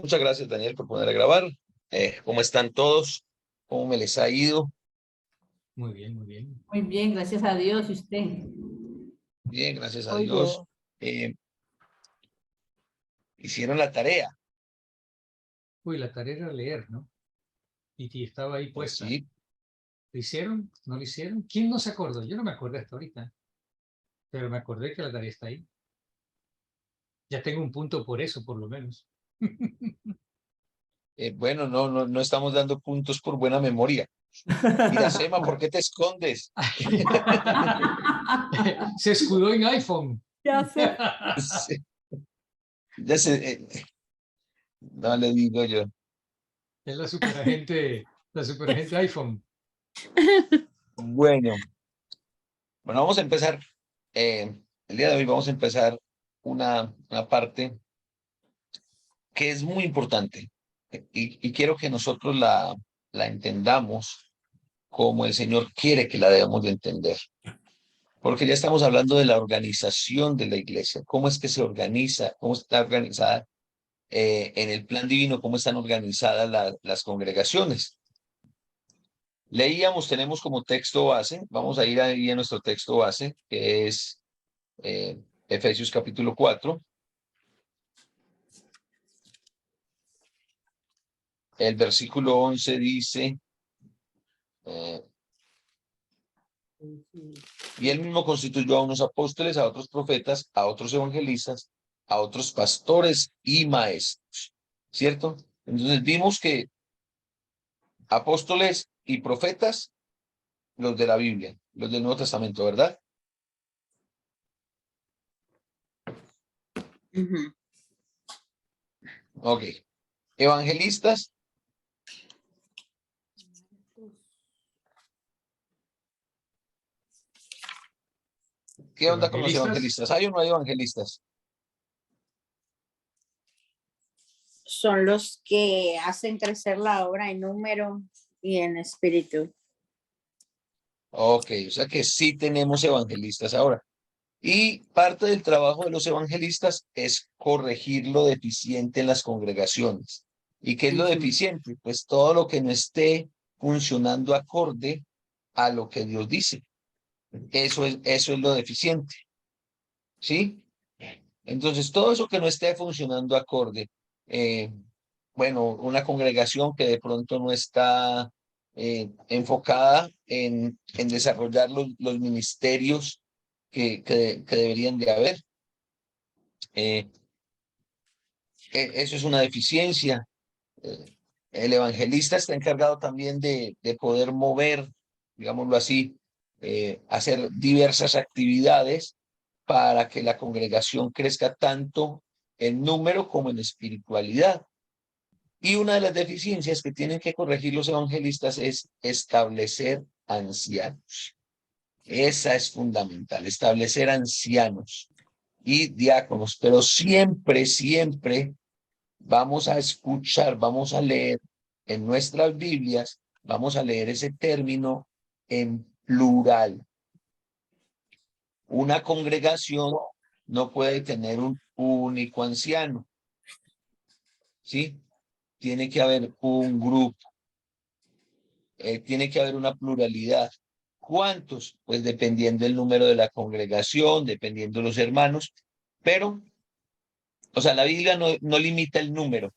Muchas gracias, Daniel, por poner a grabar. ¿Cómo están todos? ¿Cómo me les ha ido? Muy bien, muy bien. Muy bien, gracias a Dios. ¿Y usted? Bien, gracias a Muy Dios. Hicieron la tarea. Uy, la tarea era leer, ¿no? Y estaba ahí Pues puesta. sí. ¿Lo hicieron? ¿No lo hicieron? ¿Quién no se acordó? Yo no me acordé hasta ahorita, pero me acordé que la tarea está ahí. Ya tengo un punto por eso, por lo menos. Bueno, no estamos dando puntos por buena memoria. Iracema, ¿por qué te escondes? Se escudó en iPhone. Ya sé. Sí, ya sé, no le digo yo. Es la superagente iPhone. Bueno, vamos a empezar. El día de hoy vamos a empezar una parte que es muy importante y quiero que nosotros la entendamos como el Señor quiere que la debamos de entender. Porque ya estamos hablando de la organización de la iglesia, cómo es que se organiza, cómo está organizada en el plan divino, cómo están organizadas las congregaciones. Leíamos, tenemos como texto base, vamos a ir ahí a nuestro texto base, que es Efesios capítulo 4. El versículo 11 dice, y él mismo constituyó a unos apóstoles, a otros profetas, a otros evangelistas, a otros pastores y maestros, ¿cierto? Entonces vimos que apóstoles y profetas, los de la Biblia, los del Nuevo Testamento, ¿verdad? Ok. Evangelistas. ¿Qué onda con los Evangelistas. evangelistas? ¿Hay o no hay evangelistas? Son los que hacen crecer la obra en número y en espíritu. Ok, o sea que sí tenemos evangelistas ahora. Y parte del trabajo de los evangelistas es corregir lo deficiente en las congregaciones. ¿Y qué es lo deficiente? Pues todo lo que no esté funcionando acorde a lo que Dios dice. Eso es lo deficiente. ¿Sí? Entonces, todo eso que no esté funcionando acorde, bueno, una congregación que de pronto no está enfocada en desarrollar los ministerios que deberían de haber. Eso es una deficiencia. El evangelista está encargado también de poder mover, digámoslo así, hacer diversas actividades para que la congregación crezca tanto en número como en espiritualidad. Y una de las deficiencias que tienen que corregir los evangelistas es establecer ancianos. Esa es fundamental, establecer ancianos y diáconos, pero siempre vamos a escuchar, vamos a leer en nuestras Biblias, vamos a leer ese término en plural. Una congregación no puede tener un único anciano, ¿sí? Tiene que haber un grupo, tiene que haber una pluralidad. ¿Cuántos? Pues dependiendo del número de la congregación, dependiendo de los hermanos, pero, o sea, la Biblia no limita el número,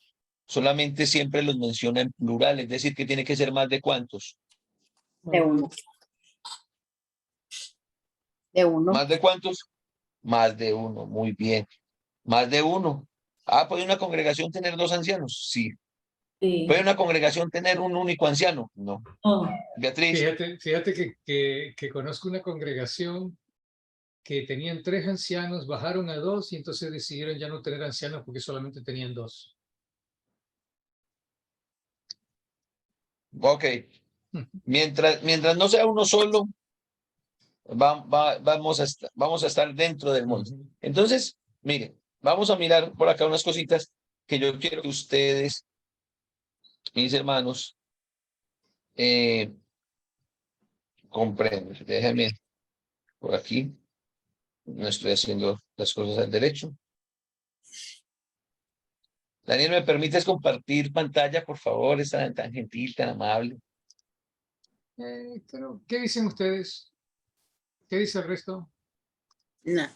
solamente siempre los menciona en plural, es decir, que tiene que ser más de cuántos. De uno. De uno. ¿Más de cuántos? Más de uno, muy bien. Más de uno. Ah, ¿puede una congregación tener dos ancianos? Sí. Sí. ¿Puede una congregación tener un único anciano? No. Oh. Beatriz. Fíjate que conozco una congregación que tenían 3 ancianos, bajaron a 2 y entonces decidieron ya no tener ancianos porque solamente tenían 2. Ok. Mientras no sea uno solo, vamos a estar dentro del molde. Entonces, miren, vamos a mirar por acá unas cositas que yo quiero que ustedes, mis hermanos, comprendan. Déjenme por aquí. No estoy haciendo las cosas al derecho. Daniel, ¿me permites compartir pantalla, por favor? Es tan gentil, tan amable. ¿Qué dicen ustedes? ¿Qué dice el resto? No.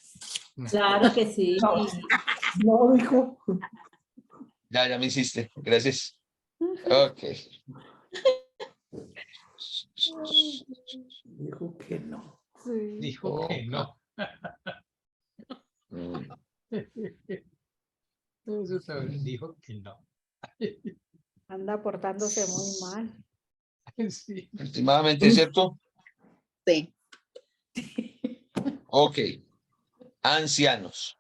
No. Claro que sí. No, dijo. Ya me hiciste. Gracias. Ok. Dijo que no. Dijo que no. Mm. Eso está bien, dijo que no. Anda portándose muy mal. Sí. Últimamente, ¿cierto? Sí. Ok. Ancianos.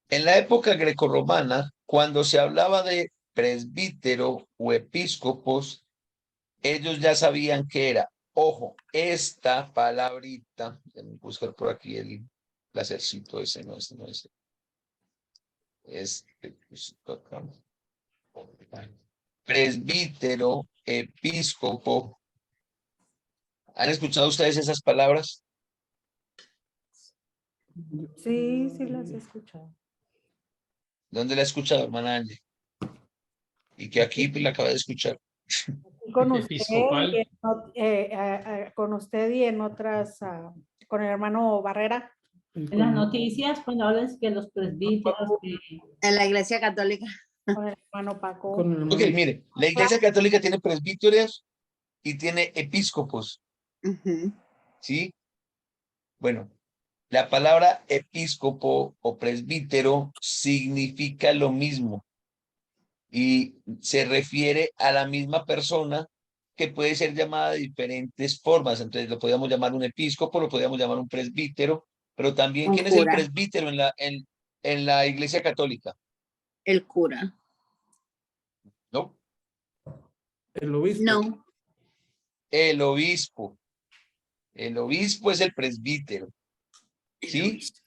En la época grecorromana, cuando se hablaba de presbítero o episcopos, ellos ya sabían qué era. Ojo, esta palabrita, déjenme buscar por aquí el placercito ese, no, este no es. Presbítero, episcopo. ¿Han escuchado ustedes esas palabras? Sí, sí las he escuchado. ¿Dónde la ha escuchado, hermana Ángel? Y que aquí pues, la acaba de escuchar. Con usted, Episcopal. y con usted y en otras, con el hermano Barrera. En las noticias, cuando hablan que los presbíteros, En la iglesia católica. Con el hermano Paco. Con el Ok, mire, la Iglesia Católica tiene presbíteros y tiene episcopos, Ujú. ¿sí? Bueno, la palabra episcopo o presbítero significa lo mismo y se refiere a la misma persona que puede ser llamada de diferentes formas. Entonces lo podríamos llamar un episcopo, lo podríamos llamar un presbítero, pero también, Un ¿quién es el cura. presbítero en la Iglesia Católica? El cura. ¿No? El obispo. No. El obispo. El obispo es el presbítero, El ¿sí? obispo.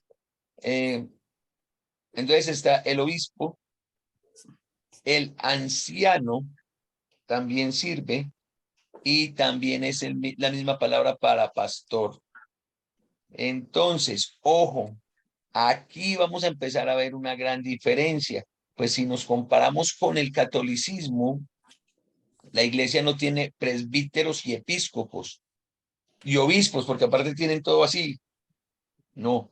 Entonces está el obispo, el anciano también sirve y también es la misma palabra para pastor. Entonces, ojo, aquí vamos a empezar a ver una gran diferencia, pues si nos comparamos con el catolicismo, la iglesia no tiene presbíteros y episcopos y obispos, porque aparte tienen todo así. No,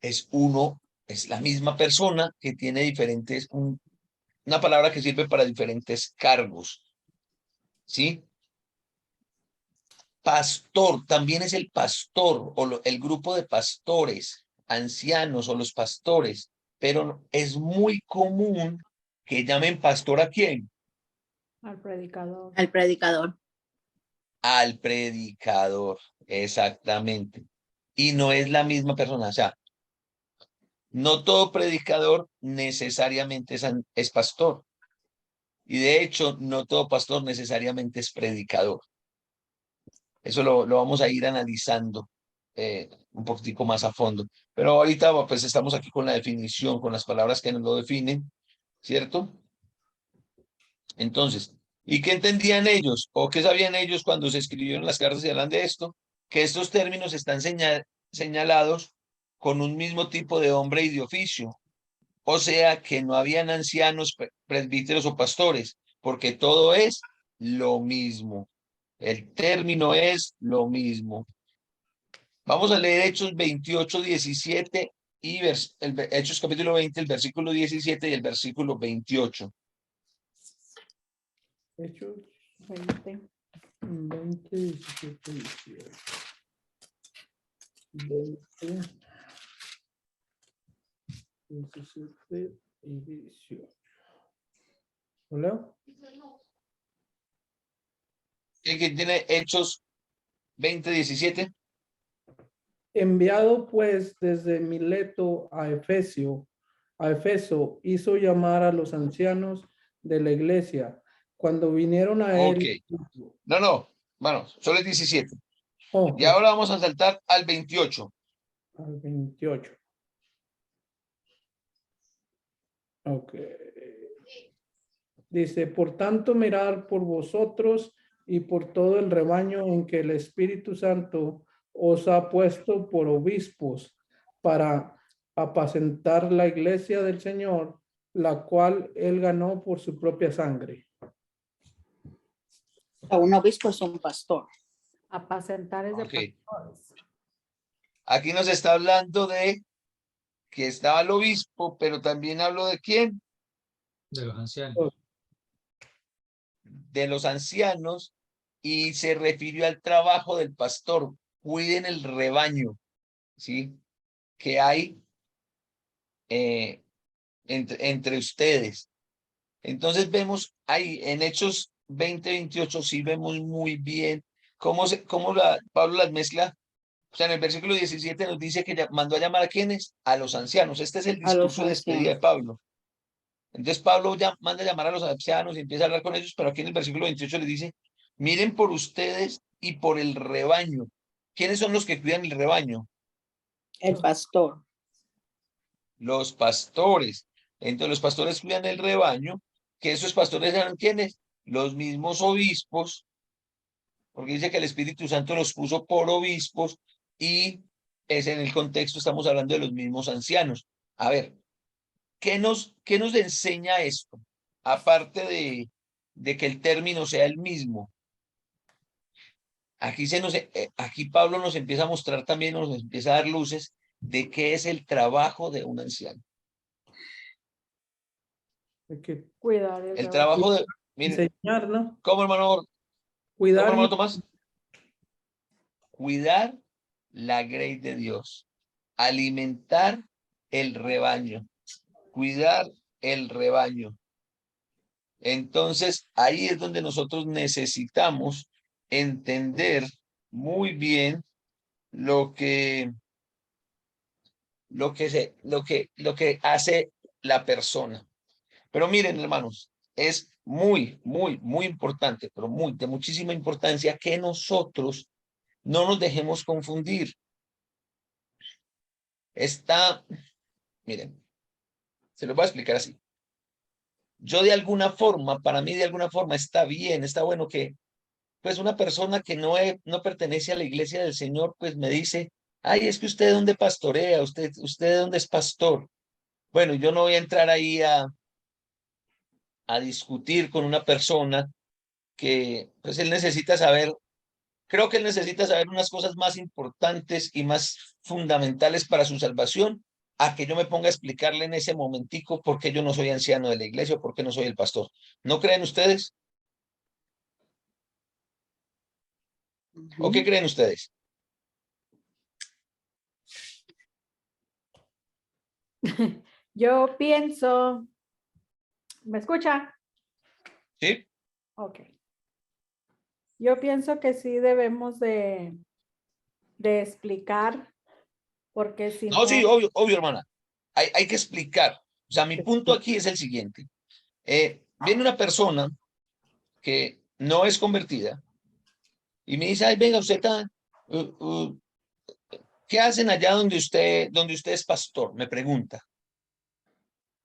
es uno, es la misma persona que tiene diferentes, una palabra que sirve para diferentes cargos, ¿sí? Pastor, también es el pastor o el grupo de pastores, ancianos o los pastores, pero es muy común que llamen pastor ¿a quién? Al predicador. El predicador. Al predicador, exactamente. Y no es la misma persona, o sea, no todo predicador necesariamente es pastor. Y de hecho, no todo pastor necesariamente es predicador. Eso lo vamos a ir analizando un poquitico más a fondo. Pero ahorita pues estamos aquí con la definición, con las palabras que nos lo definen, ¿cierto? Entonces, ¿y qué entendían ellos? ¿O qué sabían ellos cuando se escribieron las cartas y hablan de esto? Que estos términos están señalados con un mismo tipo de hombre y de oficio. O sea, que no habían ancianos, presbíteros o pastores, porque todo es lo mismo. El término es lo mismo. Vamos a leer Hechos 28, 17 y Hechos capítulo 20, el versículo 17 y el versículo 28. Hechos 20. 20, 17, 18. 20, 17 y 18. ¿Hola? ¿El que tiene Hechos 20, 17? Enviado pues desde Mileto a Efeso, hizo llamar a los ancianos de la iglesia. Cuando vinieron a Ok. él, No. Bueno, solo es 17. oh, Y ahora vamos a saltar al 28. al 28. Ok. Dice, por tanto, mirar por vosotros y por todo el rebaño en que el Espíritu Santo os ha puesto por obispos para apacentar la iglesia del Señor, la cual él ganó por su propia sangre. Un obispo es un pastor. Apacentar es de Ok. pastores. Aquí nos está hablando de que estaba el obispo, pero también hablo de quién, De los ancianos. de los ancianos, y se refirió al trabajo del pastor. Cuiden el rebaño, ¿sí? Que hay entre ustedes. Entonces vemos ahí en Hechos 20-28, sí vemos muy bien cómo Pablo las mezcla. O sea, en el versículo 17 nos dice que mandó a llamar a quienes, a los ancianos. Este es el A los discurso de despedida de ancianos. Pablo. Entonces Pablo ya manda a llamar a los ancianos y empieza a hablar con ellos, pero aquí en el versículo 28 les dice, miren por ustedes y por el rebaño. ¿Quiénes son los que cuidan el rebaño? El pastor. Los pastores. Entonces los pastores cuidan el rebaño, que esos pastores eran quienes, los mismos obispos, porque dice que el Espíritu Santo los puso por obispos y es en el contexto, estamos hablando de los mismos ancianos. A ver, qué nos enseña esto? Aparte de que el término sea el mismo. Aquí Pablo nos empieza a mostrar también, nos empieza a dar luces de qué es el trabajo de un anciano. Hay que Cuidar el El rebaño. trabajo de, miren, enseñar, ¿no? ¿cómo hermano Cuidar y Tomás? Cuidar la grey de Dios, alimentar el rebaño, cuidar el rebaño. Entonces, ahí es donde nosotros necesitamos entender muy bien lo que hace la persona. Pero miren, hermanos, es muy importante, pero de muchísima importancia que nosotros no nos dejemos confundir. Miren, se lo voy a explicar así. Yo de alguna forma, para mí de alguna forma está bien, está bueno que pues una persona que no pertenece a la iglesia del Señor, pues me dice, ay, es que usted dónde pastorea, usted dónde es pastor. Bueno, yo no voy a entrar ahí a discutir con una persona que pues él necesita saber, creo que él necesita saber unas cosas más importantes y más fundamentales para su salvación, a que yo me ponga a explicarle en ese momentico por qué yo no soy anciano de la iglesia o por qué no soy el pastor. ¿No creen ustedes? ¿O qué creen ustedes? Yo pienso, ¿me escucha? ¿Sí? Ok. Yo pienso que sí debemos de explicar, porque si No, no, sí, obvio, hermana. Hay que explicar. O sea, mi punto aquí es el siguiente. Viene una persona que no es convertida y me dice, ay, venga, ¿qué hacen allá donde usted es pastor? Me pregunta.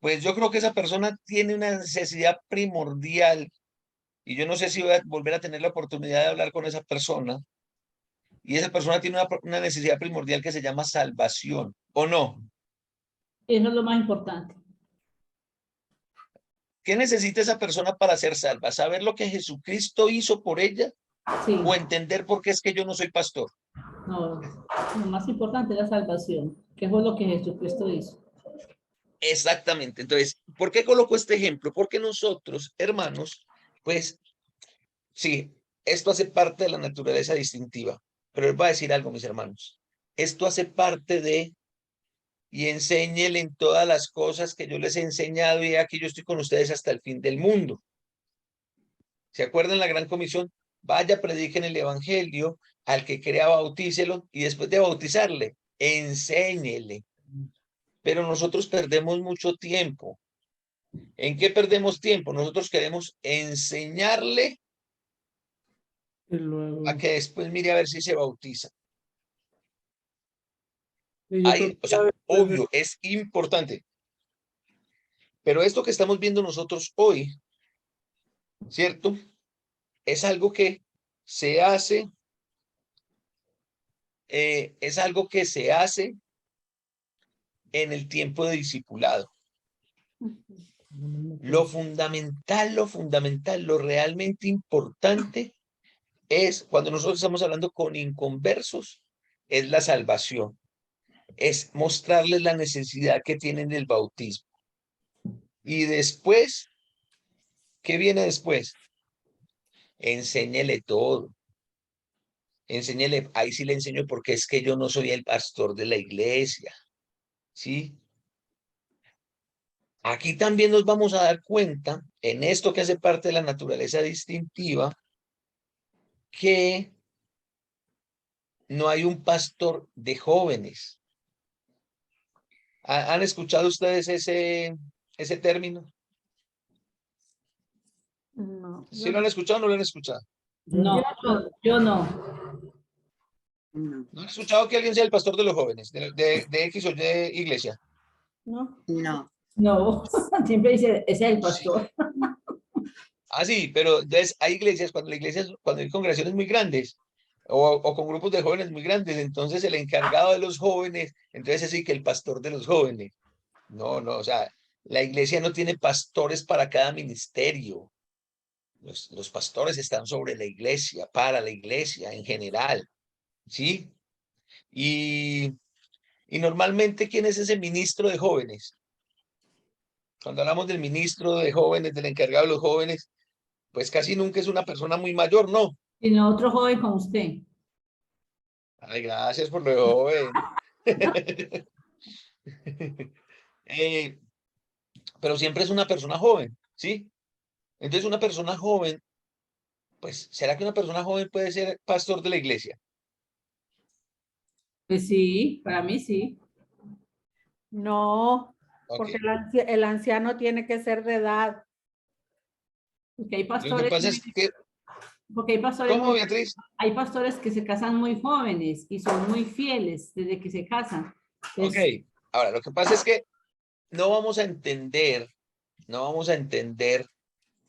Pues yo creo que esa persona tiene una necesidad primordial y yo no sé si voy a volver a tener la oportunidad de hablar con esa persona. Y esa persona tiene una necesidad primordial que se llama salvación, ¿o no? Eso es lo más importante. ¿Qué necesita esa persona para ser salva? ¿Saber lo que Jesucristo hizo por ella Sí, o entender por qué es que yo no soy pastor? no, lo más importante es la salvación, que fue lo que Jesucristo hizo. Exactamente. Entonces, ¿por qué coloco este ejemplo? Porque nosotros, hermanos, pues sí, esto hace parte de la naturaleza distintiva, pero les voy a decir algo, mis hermanos. Esto hace parte y enséñele en todas las cosas que yo les he enseñado y aquí yo estoy con ustedes hasta el fin del mundo. ¿Se acuerdan la gran comisión? Vaya, prediquen el evangelio, al que crea, bautícelo y después de bautizarle, enséñele. Pero nosotros perdemos mucho tiempo. ¿En qué perdemos tiempo? Nosotros queremos enseñarle y luego. a que después mire a ver si se bautiza. Y yo creo Ahí, que o ya sea, después de- obvio, es importante. Pero esto que estamos viendo nosotros hoy, ¿cierto? Es algo que se hace, es algo que se hace en el tiempo de discipulado. Lo fundamental, lo realmente importante es, cuando nosotros estamos hablando con inconversos, es la salvación. Es mostrarles la necesidad que tienen del bautismo. Y después, ¿qué viene después? Enséñele todo. Enséñele, ahí sí le enseño porque es que yo no soy el pastor de la iglesia. ¿Sí? Aquí también nos vamos a dar cuenta, en esto que hace parte de la naturaleza distintiva, que no hay un pastor de jóvenes. ¿Han escuchado ustedes ese término? No, ¿Sí lo han escuchado o no lo han escuchado? No, yo no. No, ¿No han escuchado que alguien sea el pastor de los jóvenes, de X o Y iglesia? no. no. No, siempre dice, ese es el Sí. pastor. Ah, sí, pero entonces hay iglesias, cuando hay congregaciones muy grandes o con grupos de jóvenes muy grandes, entonces el encargado de los jóvenes, entonces sí que el pastor de los jóvenes. No, no, o sea, la iglesia no tiene pastores para cada ministerio. Los pastores están sobre la iglesia, para la iglesia en general, ¿sí? Y, y normalmente, ¿quién es ese ministro de jóvenes? Cuando hablamos del ministro de jóvenes, del encargado de los jóvenes, pues casi nunca es una persona muy mayor, ¿no? Sino otro joven como usted. Ay, gracias por lo de joven. Eh, pero siempre es una persona joven, ¿sí? Entonces, una persona joven, pues, ¿será que una persona joven puede ser pastor de la iglesia? Pues sí, para mí sí. No, Ok. porque el anciano tiene que ser de edad. Porque hay Lo que pastores, pasa es que, porque hay pastores ¿cómo, Beatriz? hay pastores que se casan muy jóvenes y son muy fieles desde que se casan. Ok. Entonces, Ahora, lo que pasa es que no vamos a entender, no vamos a entender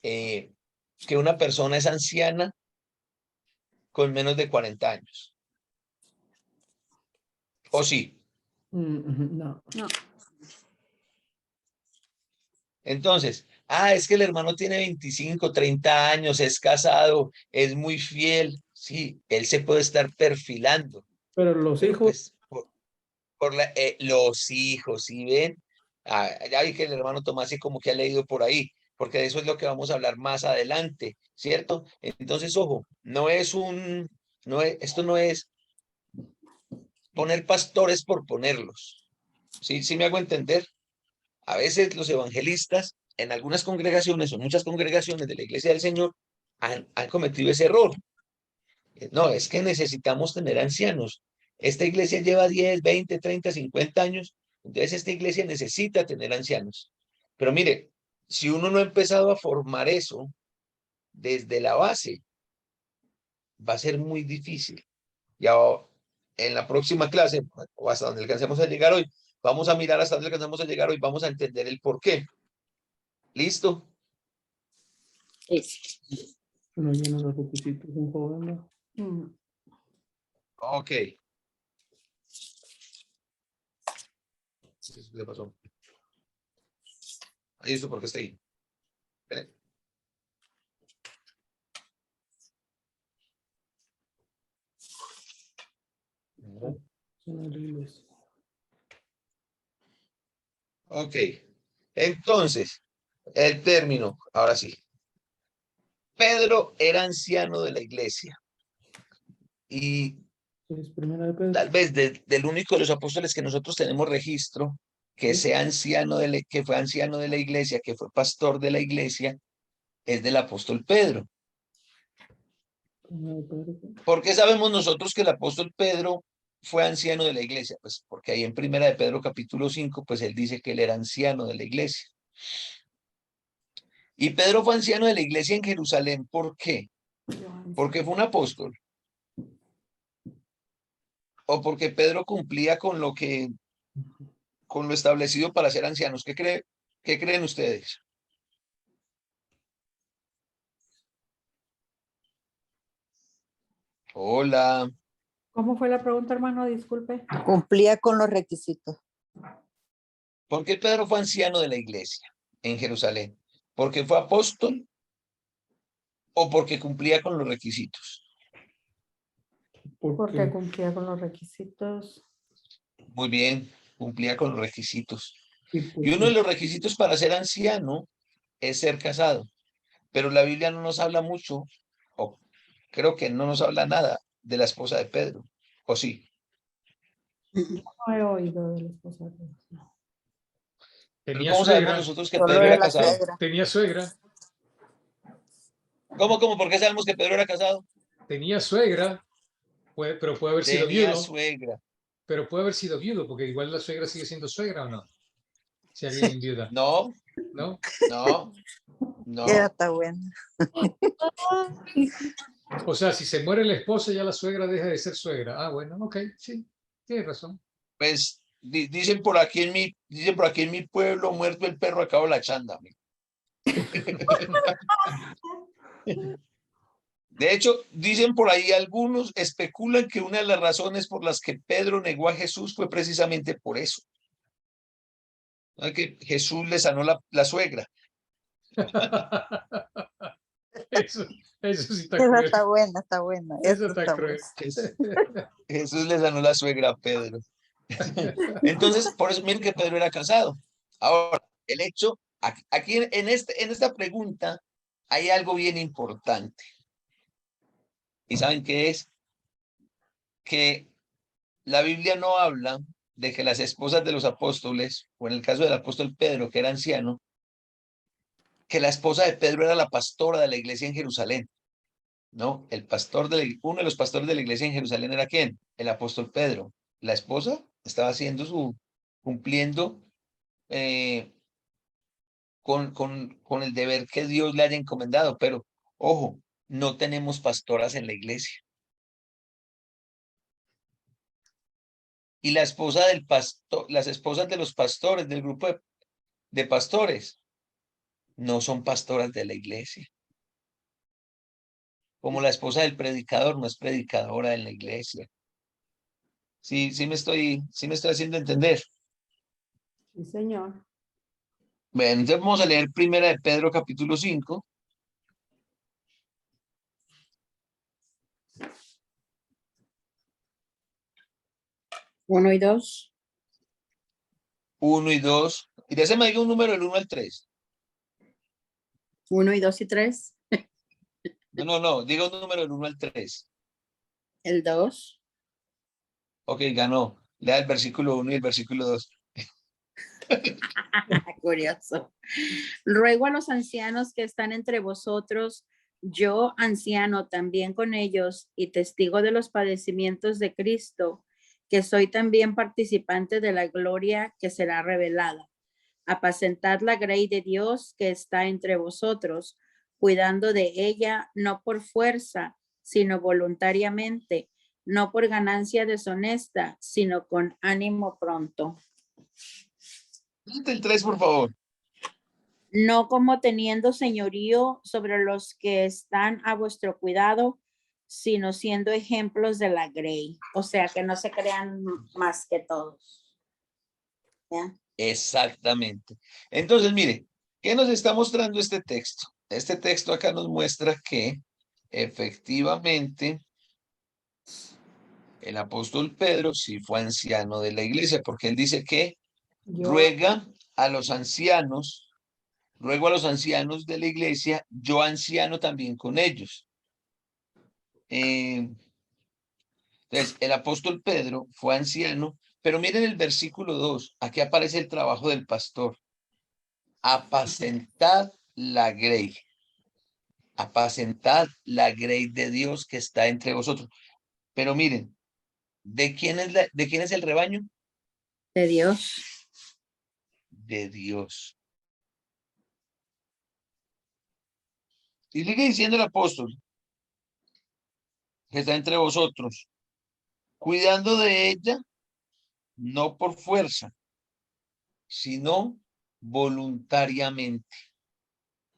que una persona es anciana con menos de 40 años. ¿O sí? No. No. Entonces, es que el hermano tiene 25, 30 años, es casado, es muy fiel. Sí, él se puede estar perfilando, Pero los pero hijos, pues por los hijos, ¿sí ven? Ya vi que el hermano Tomás sí como que ha leído por ahí, porque de eso es lo que vamos a hablar más adelante, ¿cierto? Entonces, ojo, esto no es poner pastores por ponerlos. ¿Sí? ¿Sí me hago entender? A veces los evangelistas en algunas congregaciones o muchas congregaciones de la Iglesia del Señor han cometido ese error. No, es que necesitamos tener ancianos. Esta iglesia lleva 10, 20, 30, 50 años, entonces esta iglesia necesita tener ancianos. Pero mire, si uno no ha empezado a formar eso desde la base, va a ser muy difícil. Ya en la próxima clase, o hasta donde alcancemos a llegar hoy, vamos a mirar hasta donde alcancemos a llegar hoy, vamos a entender el por qué. ¿Listo? Es. no llenan los requisitos, un joven, ¿no? Mm. Ok. ¿Qué pasó? Ahí esto porque está ahí. Espere. Son en la iglesia. Ok. Entonces, el término, ahora sí. Pedro era anciano de la iglesia y Es primera de Pedro. tal vez del único de los apóstoles que nosotros tenemos registro que Sí. sea anciano que fue anciano de la iglesia, que fue pastor de la iglesia, es del apóstol Pedro. Primera de Pedro. ¿Por qué sabemos nosotros que el apóstol Pedro fue anciano de la iglesia? Pues porque ahí en Primera de Pedro capítulo 5, pues él dice que él era anciano de la iglesia. Y Pedro fue anciano de la iglesia en Jerusalén, ¿por qué? Porque fue un apóstol. O porque Pedro cumplía con lo establecido para ser ancianos. ¿Qué creen ustedes? Hola. ¿Cómo fue la pregunta, hermano? Disculpe. Cumplía con los requisitos. ¿Por qué Pedro fue anciano de la iglesia en Jerusalén? ¿Porque fue apóstol o porque cumplía con los requisitos? Porque cumplía con los requisitos. Muy bien, cumplía con los requisitos. y Y uno de porque- los requisitos para ser anciano es ser casado. Pero la Biblia no nos habla mucho, o creo que no nos habla nada de la esposa de Pedro. ¿O sí? No he oído de la esposa de Pedro. No. Pero Tenía ¿cómo sabemos suegra, nosotros que Solo Pedro de era la casado? suegra. tenía suegra, ¿Cómo? ¿Por qué sabemos que Pedro era casado? tenía suegra, pero puede haber sido Tenía viudo, suegra. pero puede haber sido viudo, porque igual la suegra sigue siendo suegra o no, si alguien enviuda, No, ¿no? no, Esa no. está buena. O sea, si se muere la esposa, ya la suegra deja de ser suegra. Ah, bueno, ok, sí, tienes razón. Pues dicen por aquí en mi pueblo, muerto el perro, acabó la chanda. Amigo. De hecho, dicen por ahí algunos, especulan que una de las razones por las que Pedro negó a Jesús fue precisamente por eso. ¿No? Que Jesús le sanó la suegra. Eso, eso sí está Esa cruel. está buena, está buena. Eso Esa está está cruel. buena. Jesús le sanó la suegra a Pedro. Entonces, por eso miren que Pedro era casado. Ahora, el hecho, aquí en esta pregunta hay algo bien importante. ¿Y saben qué es? Que la Biblia no habla de que las esposas de los apóstoles, o en el caso del apóstol Pedro, que era anciano, que la esposa de Pedro era la pastora de la iglesia en Jerusalén. No, uno de los pastores de la iglesia en Jerusalén era ¿quién? El apóstol Pedro. La esposa estaba cumpliendo con el deber que Dios le haya encomendado, pero ojo, no tenemos pastoras en la iglesia. Y la esposa del pastor, las esposas de los pastores, del grupo de pastores, no son pastoras de la iglesia. Como la esposa del predicador no es predicadora en la iglesia. Sí me estoy haciendo entender. Sí, señor. Bueno, entonces vamos a leer Primera de Pedro capítulo 5. Uno y dos. 1 y 2. Y de ese me diga un número del 1 al 3. 1 y 2 y 3. No, diga un número del 1 al 3. El 2. Ok, ganó. Lea el versículo 1 y el versículo 2. Curioso. Ruego a los ancianos que están entre vosotros, yo anciano también con ellos y testigo de los padecimientos de Cristo, que soy también participante de la gloria que será revelada. Apacentad la grey de Dios que está entre vosotros, cuidando de ella no por fuerza, sino voluntariamente, no por ganancia deshonesta, sino con ánimo pronto. El 3, por favor. No como teniendo señorío sobre los que están a vuestro cuidado, sino siendo ejemplos de la grey. O sea, que no se crean más que todos. ¿Ya? Exactamente. Entonces, mire, ¿qué nos está mostrando este texto? Este texto acá nos muestra que efectivamente el apóstol Pedro sí fue anciano de la iglesia, porque él dice que ruego a los ancianos de la iglesia, yo anciano también con ellos. Entonces, el apóstol Pedro fue anciano, pero miren el versículo 2, aquí aparece el trabajo del pastor. Apacentad la grey. Apacentad la grey de Dios que está entre vosotros. Pero miren, ¿de quién es el rebaño? De Dios. De Dios. Y sigue diciendo el apóstol que está entre vosotros, cuidando de ella, no por fuerza, sino voluntariamente.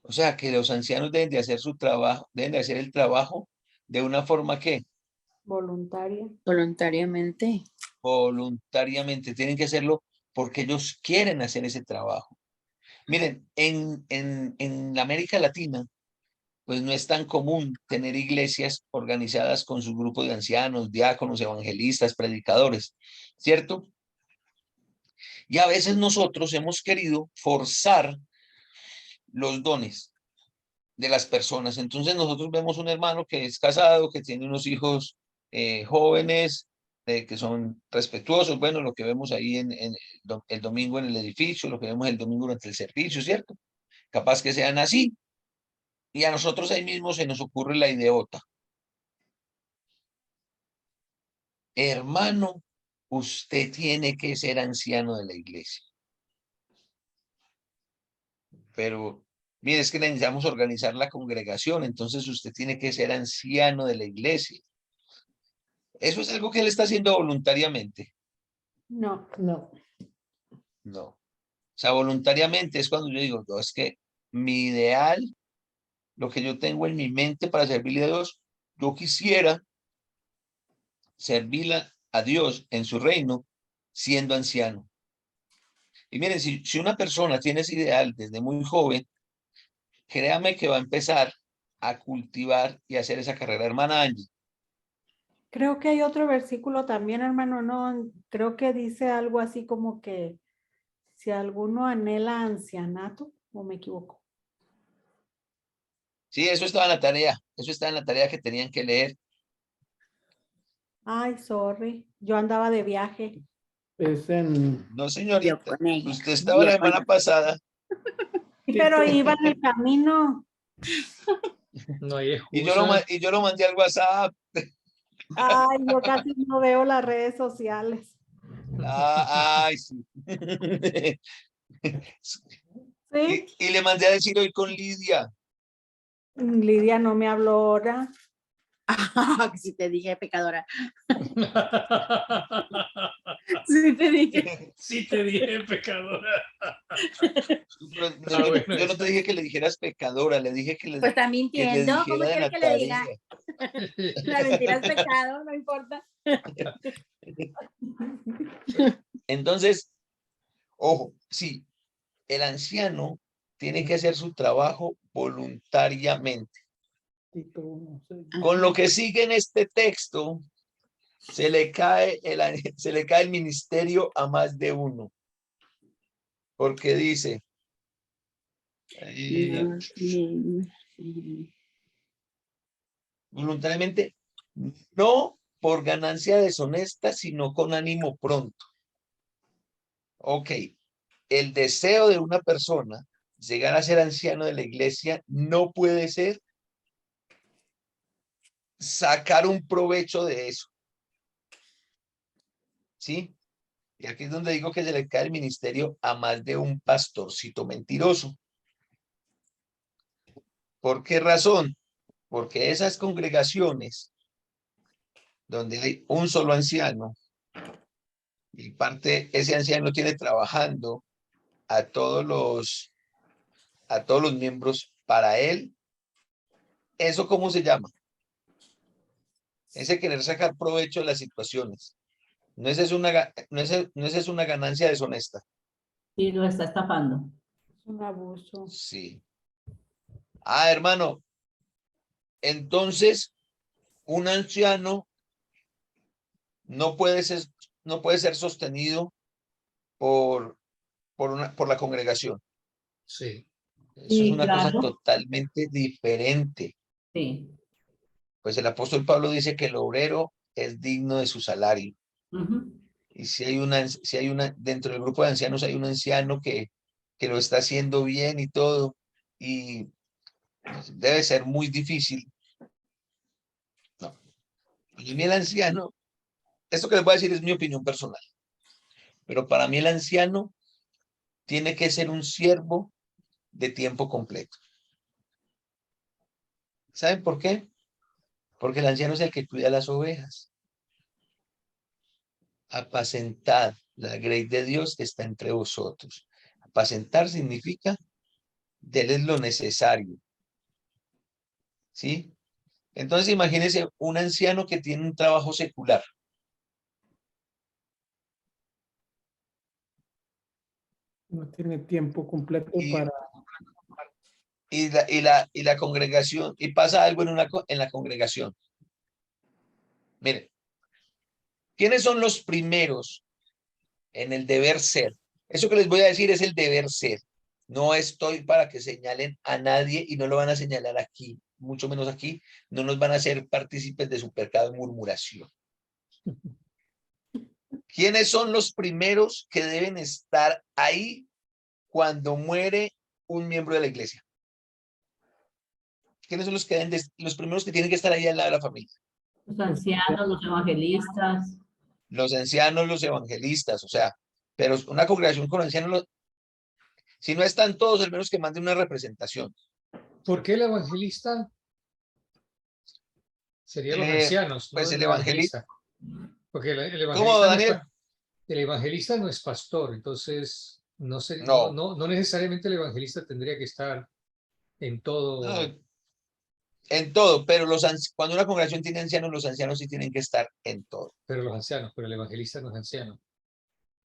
O sea, que los ancianos deben de hacer su trabajo, deben de hacer el trabajo de una forma que Voluntaria. Voluntariamente. voluntariamente, tienen que hacerlo porque ellos quieren hacer ese trabajo. Miren, en la América Latina, pues no es tan común tener iglesias organizadas con su grupo de ancianos, diáconos, evangelistas, predicadores, ¿cierto? Y a veces nosotros hemos querido forzar los dones de las personas. Entonces nosotros vemos un hermano que es casado, que tiene unos hijos jóvenes, que son respetuosos, bueno, lo que vemos ahí el domingo en el edificio, lo que vemos el domingo durante el servicio, ¿cierto? Capaz que sean así. Y a nosotros ahí mismo se nos ocurre la ideota. Hermano, usted tiene que ser anciano de la iglesia. Pero, mire, es que necesitamos organizar la congregación, entonces usted tiene que ser anciano de la iglesia. Eso es algo que él está haciendo voluntariamente. No, No. No. O sea, voluntariamente es cuando yo digo, no, es que mi ideal, lo que yo tengo en mi mente para servirle a Dios, yo quisiera servirle a Dios en su reino siendo anciano. Y miren, si una persona tiene ese ideal desde muy joven, créame que va a empezar a cultivar y hacer esa carrera. Hermana Angie, creo que hay otro versículo también, hermano, no, creo que dice algo así como que si alguno anhela ancianato, o me equivoco. sí, eso estaba en la tarea, eso está en la tarea que tenían que leer. Ay, sorry, yo andaba de viaje. Es en No, Yo señorita, con ella. usted estaba la Yo con semana pasada Pero iba en el camino. No hay y excusa. yo lo mandé al WhatsApp. Ay, yo casi no veo las redes sociales. Ay, sí. Sí, Y le mandé a decir hoy con Lidia. Lidia no me habló ahora. Si te dije pecadora. Sí te dije. Sí te dije, pecadora. Pero Está bueno yo no eso. te dije que le dijeras pecadora, le dije Pues está que le mintiendo. ¿Cómo dijera de quieres la que le tarea. diga? La mentira es pecado, no importa. Entonces, ojo, sí, el anciano tiene que hacer su trabajo voluntariamente. Tito 1:6. Con lo que sigue en este texto, se le cae el ministerio a más de uno. Porque dice, voluntariamente, no por ganancia deshonesta, sino con ánimo pronto. Ok, el deseo de una persona llegar a ser anciano de la iglesia no puede ser sacar un provecho de eso. ¿Sí? Y aquí es donde digo que se le cae el ministerio a más de un pastorcito mentiroso. ¿Por qué razón? Porque esas congregaciones donde hay un solo anciano y parte ese anciano tiene trabajando a todos los miembros para él, ¿eso cómo se llama? Ese querer sacar provecho de las situaciones. No esa es una ganancia deshonesta. Sí, lo está estafando. Es un abuso. Sí. Ah, hermano, entonces un anciano no puede ser sostenido por la congregación. Sí. Eso es Sí, una cosa claro. totalmente diferente. Sí. Pues el apóstol Pablo dice que el obrero es digno de su salario. Ujú. Y si hay dentro del grupo de ancianos hay un anciano que lo está haciendo bien y todo, y pues, debe ser muy difícil. No. Para mí el anciano, esto que les voy a decir es mi opinión personal, pero para mí el anciano tiene que ser un siervo de tiempo completo. ¿Saben por qué? Porque el anciano es el que cuida las ovejas. Apacentad, la grey de Dios está entre vosotros. Apacentar significa denles lo necesario. ¿Sí? Entonces imagínense un anciano que tiene un trabajo secular. No tiene tiempo completo Y- para... y la congregación, y pasa algo en la congregación. Miren, ¿quiénes son los primeros en el deber ser? Eso que les voy a decir es el deber ser. No estoy para que señalen a nadie y no lo van a señalar aquí, mucho menos aquí. No nos van a hacer partícipes de su pecado de murmuración. ¿Quiénes son los primeros que deben estar ahí cuando muere un miembro de la iglesia? ¿Quiénes son los que los primeros que tienen que estar ahí al lado de la familia? Los ancianos, los evangelistas. Los ancianos, los evangelistas, o sea, pero una congregación con ancianos, si no están todos, al menos que manden una representación. ¿Por qué el evangelista? Serían los ancianos, ¿no? Pues el El evangelista. Porque el ¿Cómo, evangelista no es, Daniel? el evangelista no es pastor, entonces no, No. no necesariamente el evangelista tendría que estar en todo. No, en todo, pero cuando una congregación tiene ancianos, los ancianos sí tienen que estar en todo. Pero los ancianos, pero el evangelista no es anciano.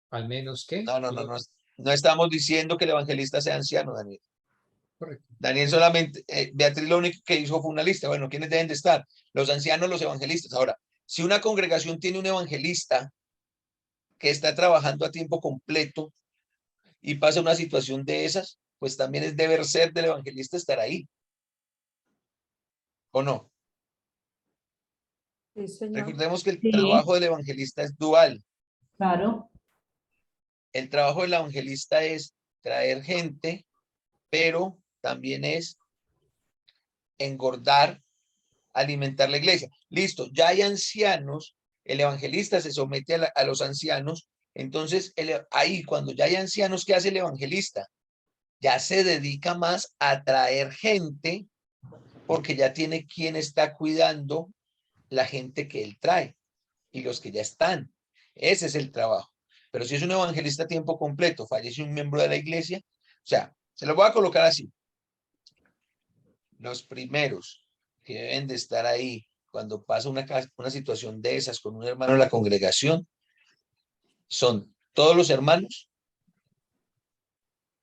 Al menos que. No estamos diciendo que el evangelista sea anciano, Daniel. Correcto. Daniel solamente, Beatriz lo único que hizo fue una lista. Bueno, ¿quiénes deben de estar? Los ancianos, los evangelistas. Ahora, si una congregación tiene un evangelista que está trabajando a tiempo completo y pasa una situación de esas, pues también es deber ser del evangelista estar ahí. ¿O no? Sí, señor. Recordemos que el Sí. trabajo del evangelista es dual. Claro. El trabajo del evangelista es traer gente, pero también es engordar, alimentar la iglesia. Listo, ya hay ancianos, el evangelista se somete a los ancianos, entonces ahí cuando ya hay ancianos, ¿qué hace el evangelista? Ya se dedica más a traer gente porque ya tiene quien está cuidando la gente que él trae y los que ya están. Ese es el trabajo. Pero si es un evangelista a tiempo completo, fallece un miembro de la iglesia, o sea, se lo voy a colocar así. Los primeros que deben de estar ahí cuando pasa una situación de esas con un hermano de la congregación son todos los hermanos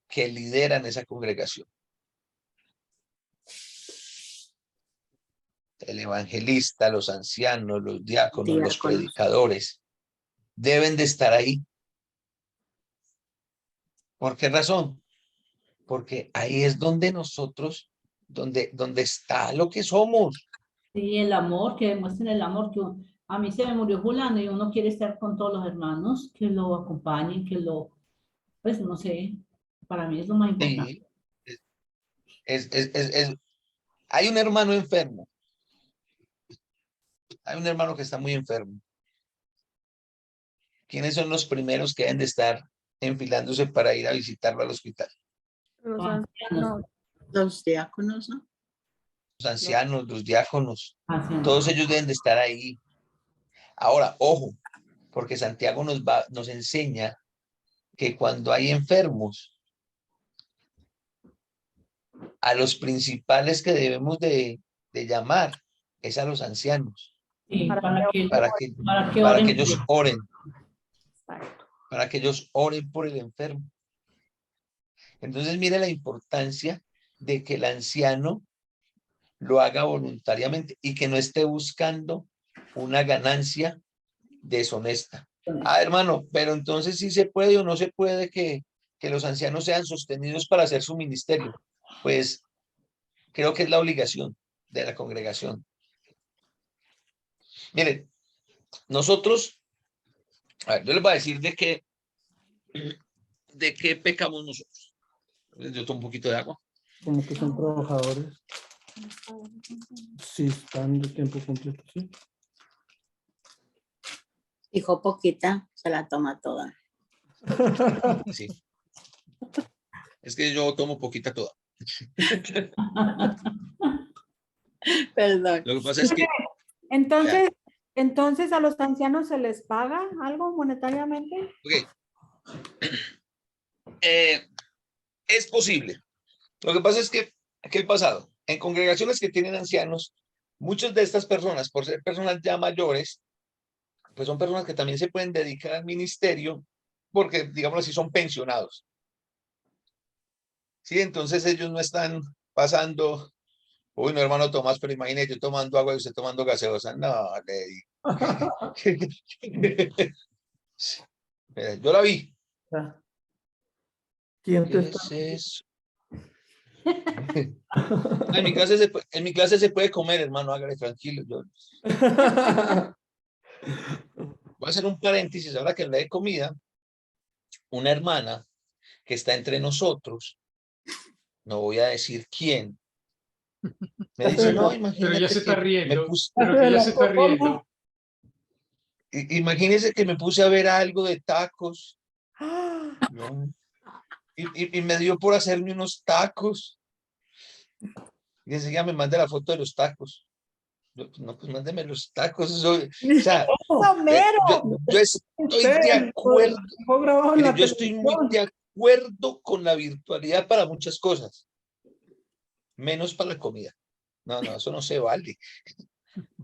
que lideran esa congregación. El evangelista, los ancianos, los diáconos, los predicadores, deben de estar ahí. ¿Por qué razón? Porque ahí es donde nosotros, donde está lo que somos. Sí, el amor, que demuestren el amor, que a mí se me murió fulano y uno quiere estar con todos los hermanos, que lo acompañen, que lo, pues no sé, para mí es lo más importante. Sí, hay un hermano enfermo. Hay un hermano que está muy enfermo. ¿Quiénes son los primeros que deben de estar enfilándose para ir a visitarlo al hospital? Los ancianos. Los diáconos, ¿no? Los ancianos, los diáconos, Ancianos. todos ellos deben de estar ahí. Ahora, ojo, porque Santiago nos enseña que cuando hay enfermos, a los principales que debemos de llamar es a los ancianos, Sí, Para que- para que para que oren. ellos oren, Exacto. para que ellos oren por el enfermo. Entonces, mire la importancia de que el anciano lo haga voluntariamente y que no esté buscando una ganancia deshonesta. Ah, hermano, pero entonces sí se puede o no se puede que los ancianos sean sostenidos para hacer su ministerio. Pues creo que es la obligación de la congregación. Miren, nosotros, a ver, yo les voy a decir de qué pecamos nosotros. Yo tomo un poquito de agua. Como que son trabajadores. Sí, están de tiempo completo, sí. Dijo poquita, se la toma toda. Sí. Es que yo tomo poquita toda. Perdón. Lo que pasa es que Entonces a los ancianos se les paga algo monetariamente. okay, es posible. Lo que pasa es que, ¿qué ha pasado? En congregaciones que tienen ancianos, muchas de estas personas, por ser personas ya mayores, pues son personas que también se pueden dedicar al ministerio porque, digamos así, son pensionados. Sí, entonces ellos no están pasando, uy, no, hermano Tomás, pero imagínate yo tomando agua y usted tomando gaseosa. No, le digo. Yo la vi. Ya. ¿Quién te ¿Qué está? es eso? En mi clase en mi clase se puede comer, hermano, hágale tranquilo. Yo voy a hacer un paréntesis ahora que hablé de comida. Una hermana que está entre nosotros, no voy a decir quién, me dice, no, Pero ya imagínate se está que me riendo. puse, Pero que ya se está riendo. imagínese que me puse a ver algo de tacos, ¿no? Y me dio por hacerme unos tacos. Y enseguida me manda la foto de los tacos. Yo, pues, no, pues mándeme los tacos. O sea, ¡Somero! yo estoy de acuerdo. Grabado en Mire, la yo estoy muy televisión. de acuerdo con la virtualidad para muchas cosas, menos para la comida. No, no, eso no se vale.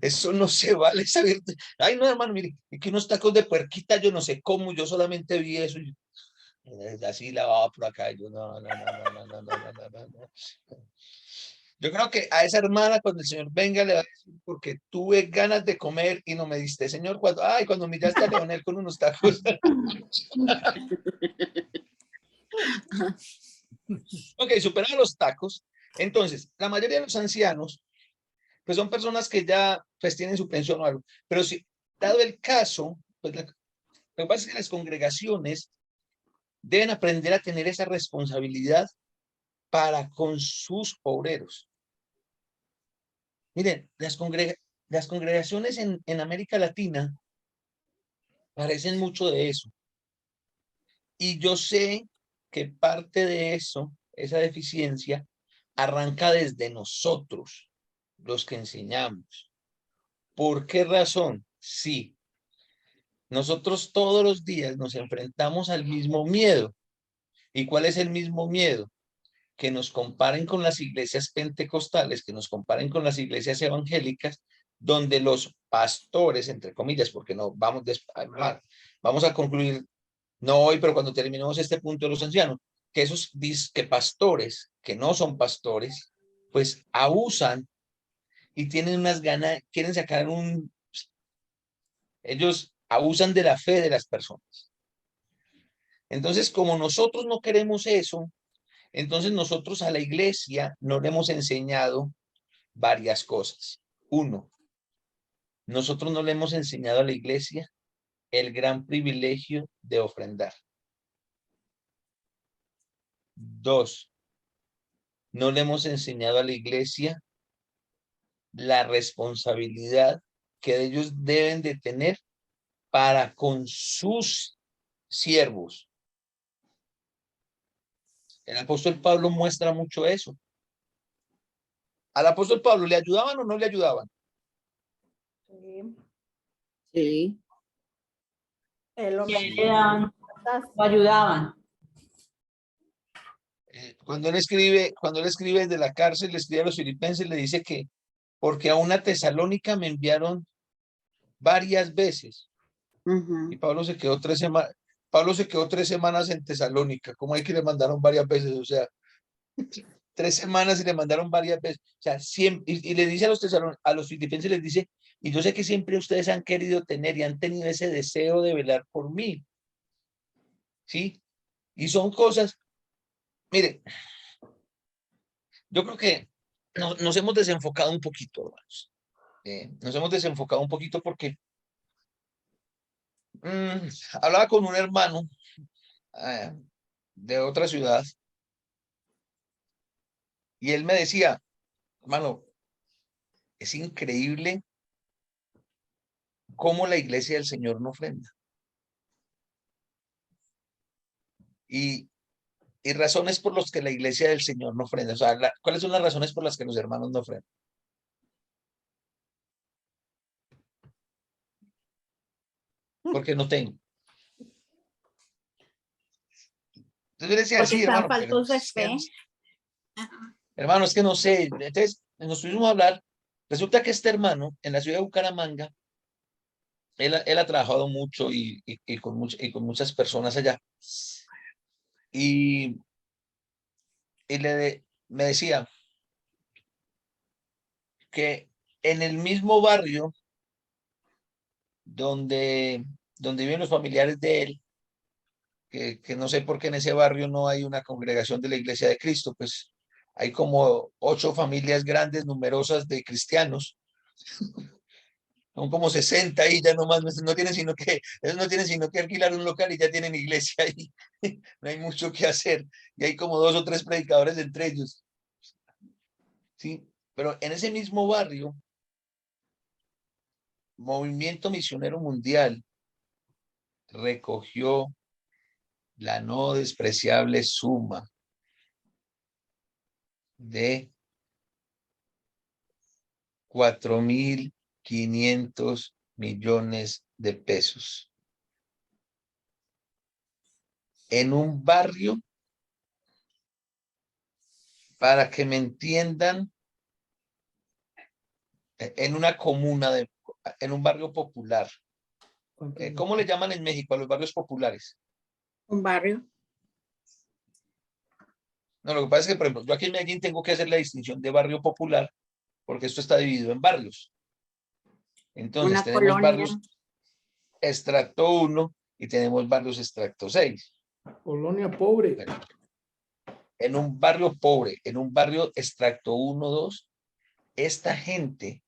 Eso no se vale. Esa Ay, no, hermano, mire, es que unos tacos de puerquita, yo no sé cómo, yo solamente vi eso. Así lavaba por acá. Yo, no, no, no, no, no, no, no, no, no, no, no. Yo creo que a esa hermana, cuando el Señor venga, le va a decir, porque tuve ganas de comer y no me diste, Señor, cuando miraste a Leonel con unos tacos. Ok, superaron los tacos. Entonces, la mayoría de los ancianos, pues son personas que ya pues tienen su pensión o algo. Pero si, dado el caso, pues lo que pasa es que las congregaciones deben aprender a tener esa responsabilidad para con sus obreros. Miren, las congregaciones en América Latina parecen mucho de eso. Y yo sé que parte de eso, esa deficiencia, arranca desde nosotros, los que enseñamos. ¿Por qué razón? Sí, nosotros todos los días nos enfrentamos al mismo miedo. ¿Y cuál es el mismo miedo? Que nos comparen con las iglesias pentecostales, que nos comparen con las iglesias evangélicas, donde los pastores, entre comillas, porque no vamos a concluir, no hoy, pero cuando terminemos este punto de los ancianos, que esos que pastores, que no son pastores, pues abusan y tienen unas ganas, quieren sacar ellos abusan de la fe de las personas. Entonces, como nosotros no queremos eso, entonces nosotros a la iglesia no le hemos enseñado varias cosas. Uno, nosotros no le hemos enseñado a la iglesia el gran privilegio de ofrendar. Dos, no le hemos enseñado a la iglesia la responsabilidad que ellos deben de tener para con sus siervos. El apóstol Pablo muestra mucho eso. ¿Al apóstol Pablo le ayudaban o no le ayudaban? Sí. Lo Ayudaban. Cuando él escribe desde la cárcel, le escribe a los filipenses, le dice que porque a una Tesalónica me enviaron varias veces. Y Pablo se quedó 3 semanas. Pablo se quedó 3 semanas en Tesalónica. ¿Cómo hay que le mandaron varias veces? O sea, 3 semanas y le mandaron varias veces. O sea, siempre, y le dice a los filipenses, les dice, y yo sé que siempre ustedes han querido tener y han tenido ese deseo de velar por mí. ¿Sí? Y son cosas, mire, yo creo que nos hemos desenfocado un poquito, hermanos. Nos hemos desenfocado un poquito porque hablaba con un hermano de otra ciudad y él me decía, hermano, es increíble cómo la iglesia del Señor no ofrenda. Y razones por las que la iglesia del Señor no ofrenda. O sea, ¿cuáles son las razones por las que los hermanos no ofrendan? Porque no tengo. Entonces yo decía, Porque sí, están hermano, pero faltos de es que, fe. hermano, es que no sé. Entonces nos tuvimos a hablar. Resulta que este hermano en la ciudad de Bucaramanga, él ha trabajado mucho y con muchas personas allá. Y y me decía que en el mismo barrio donde viven los familiares de él, que no sé por qué en ese barrio no hay una congregación de la Iglesia de Cristo, pues hay como 8 familias grandes, numerosas de cristianos. Son como 60 ahí, ya nomás no tienen sino que, ellos no tienen sino que alquilar un local y ya tienen iglesia ahí. No hay mucho que hacer. Y hay como 2 o 3 predicadores entre ellos. Sí, pero en ese mismo barrio, Movimiento Misionero Mundial recogió la no despreciable suma de 4.500 millones de pesos en un barrio, para que me entiendan, en una comuna, en un barrio popular. ¿Cómo le llaman en México a los barrios populares? Un barrio. No, lo que pasa es que, por ejemplo, yo aquí en Medellín tengo que hacer la distinción de barrio popular, porque esto está dividido en barrios. Entonces, Una tenemos colonia. barrios extracto 1 y tenemos barrios extracto 6. Colonia pobre. En un barrio pobre, en un barrio extracto 1, 2, esta gente,